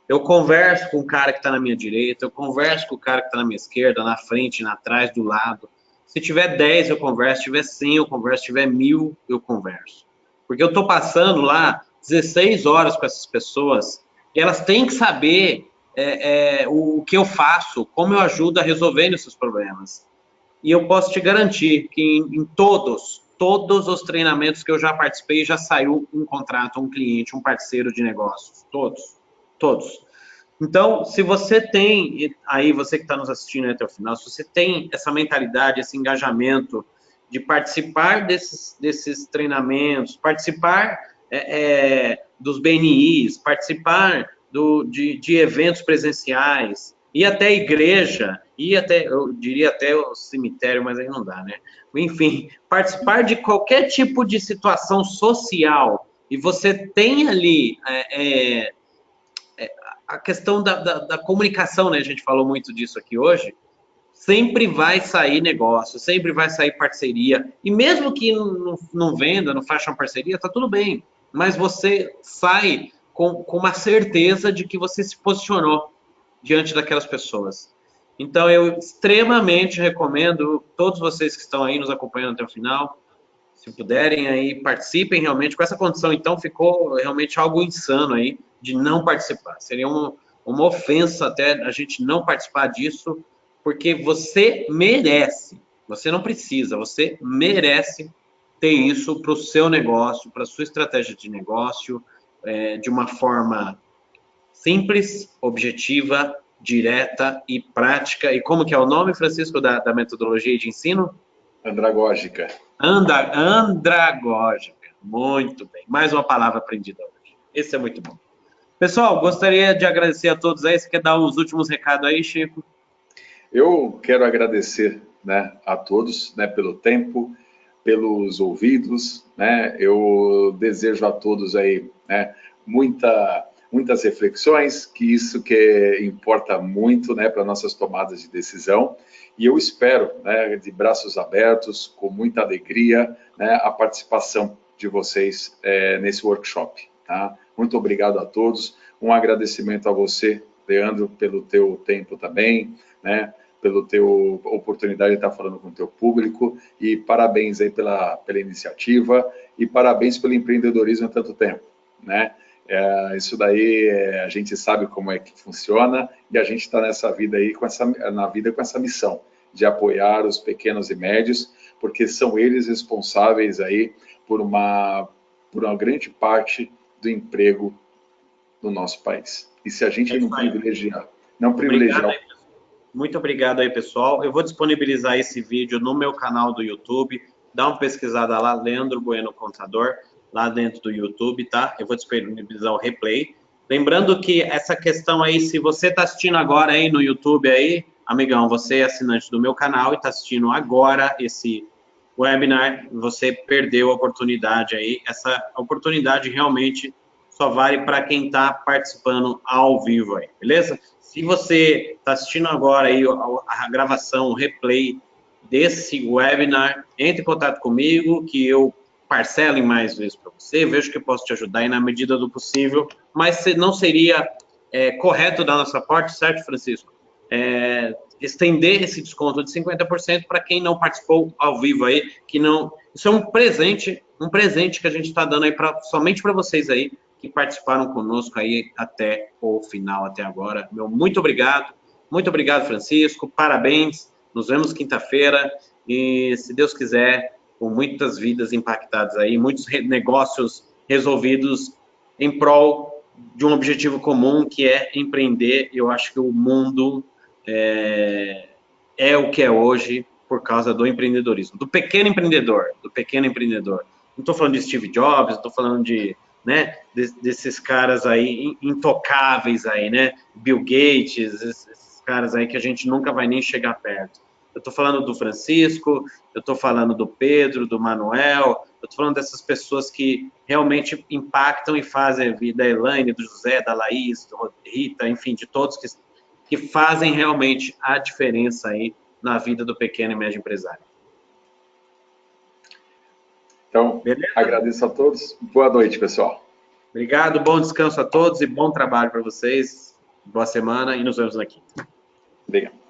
Eu converso com o cara que está na minha direita, eu converso com o cara que está na minha esquerda, na frente, atrás, do lado. Se tiver 10, eu converso. Se tiver 100, eu converso. Se tiver 1.000, eu converso. Porque eu estou passando lá 16 horas com essas pessoas e elas têm que saber o que eu faço, como eu ajudo a resolver esses problemas. E eu posso te garantir que em todos os treinamentos que eu já participei, já saiu um contrato, um cliente, um parceiro de negócios. Todos. Então, se você tem, aí você que está nos assistindo até o final, se você tem essa mentalidade, esse engajamento de participar desses treinamentos, participar dos BNIs, participar de eventos presenciais, ir até a igreja, ir até, eu diria até o cemitério, mas aí não dá, né? Enfim, participar de qualquer tipo de situação social, e você tem ali a questão da comunicação, né? A gente falou muito disso aqui hoje. Sempre vai sair negócio, sempre vai sair parceria. E mesmo que não venda, não faça uma parceria, tá tudo bem. Mas você sai com uma certeza de que você se posicionou diante daquelas pessoas. Então, eu extremamente recomendo todos vocês que estão aí nos acompanhando até o final, se puderem aí, participem realmente. Com essa condição, então, ficou realmente algo insano aí de não participar. Seria uma ofensa até a gente não participar disso, porque você merece. Você não precisa, você merece ter isso para o seu negócio, para a sua estratégia de negócio, de uma forma simples, objetiva, direta e prática. E como que é o nome, Francisco, da metodologia de ensino? Andragógica. Andragógica. Muito bem. Mais uma palavra aprendida hoje. Esse é muito bom. Pessoal, gostaria de agradecer a todos aí. Você quer dar os últimos recados aí, Chico? Eu quero agradecer, né, a todos, né, pelo tempo, pelos ouvidos, né? Eu desejo a todos aí, né, muitas reflexões, que isso que importa muito, né, para nossas tomadas de decisão. E eu espero, né, de braços abertos, com muita alegria, né, a participação de vocês nesse workshop. Tá? Muito obrigado a todos. Um agradecimento a você, Leandro, pelo teu tempo também, né? Pela teu oportunidade de estar falando com o teu público, e parabéns aí pela iniciativa, e parabéns pelo empreendedorismo há tanto tempo, né? Isso daí a gente sabe como é que funciona, e a gente está nessa vida aí com essa missão de apoiar os pequenos e médios, porque são eles responsáveis aí por uma grande parte do emprego no nosso país. E se a gente não privilegiar, muito obrigado aí, pessoal. Eu vou disponibilizar esse vídeo no meu canal do YouTube. Dá uma pesquisada lá, Leandro Bueno Contador, lá dentro do YouTube, tá? Eu vou disponibilizar o replay. Lembrando que essa questão aí, se você está assistindo agora aí no YouTube aí, amigão, você é assinante do meu canal e está assistindo agora esse webinar, você perdeu a oportunidade aí. Essa oportunidade realmente só vale para quem está participando ao vivo aí, beleza? Se você está assistindo agora aí a gravação, o replay desse webinar, entre em contato comigo, que eu parcelo em mais vezes para você, vejo que eu posso te ajudar aí na medida do possível, mas não seria correto da nossa parte, certo, Francisco? Estender esse desconto de 50% para quem não participou ao vivo aí, que não... Isso é um presente que a gente está dando aí somente para vocês aí, que participaram conosco aí até o final, até agora. Muito obrigado, Francisco, parabéns, nos vemos quinta-feira, e se Deus quiser, com muitas vidas impactadas aí, muitos negócios resolvidos em prol de um objetivo comum, que é empreender. Eu acho que o mundo é o que é hoje por causa do empreendedorismo, do pequeno empreendedor. Não estou falando de Steve Jobs, estou falando desses caras aí intocáveis aí, né? Bill Gates, esses caras aí que a gente nunca vai nem chegar perto. Eu estou falando do Francisco, eu estou falando do Pedro, do Manuel, eu estou falando dessas pessoas que realmente impactam e fazem a vida, da Elaine, do José, da Laís, do Rita, enfim, de todos que fazem realmente a diferença aí na vida do pequeno e médio empresário. Então, beleza? Agradeço a todos. Boa noite, pessoal. Obrigado, bom descanso a todos e bom trabalho para vocês. Boa semana e nos vemos na quinta. Obrigado.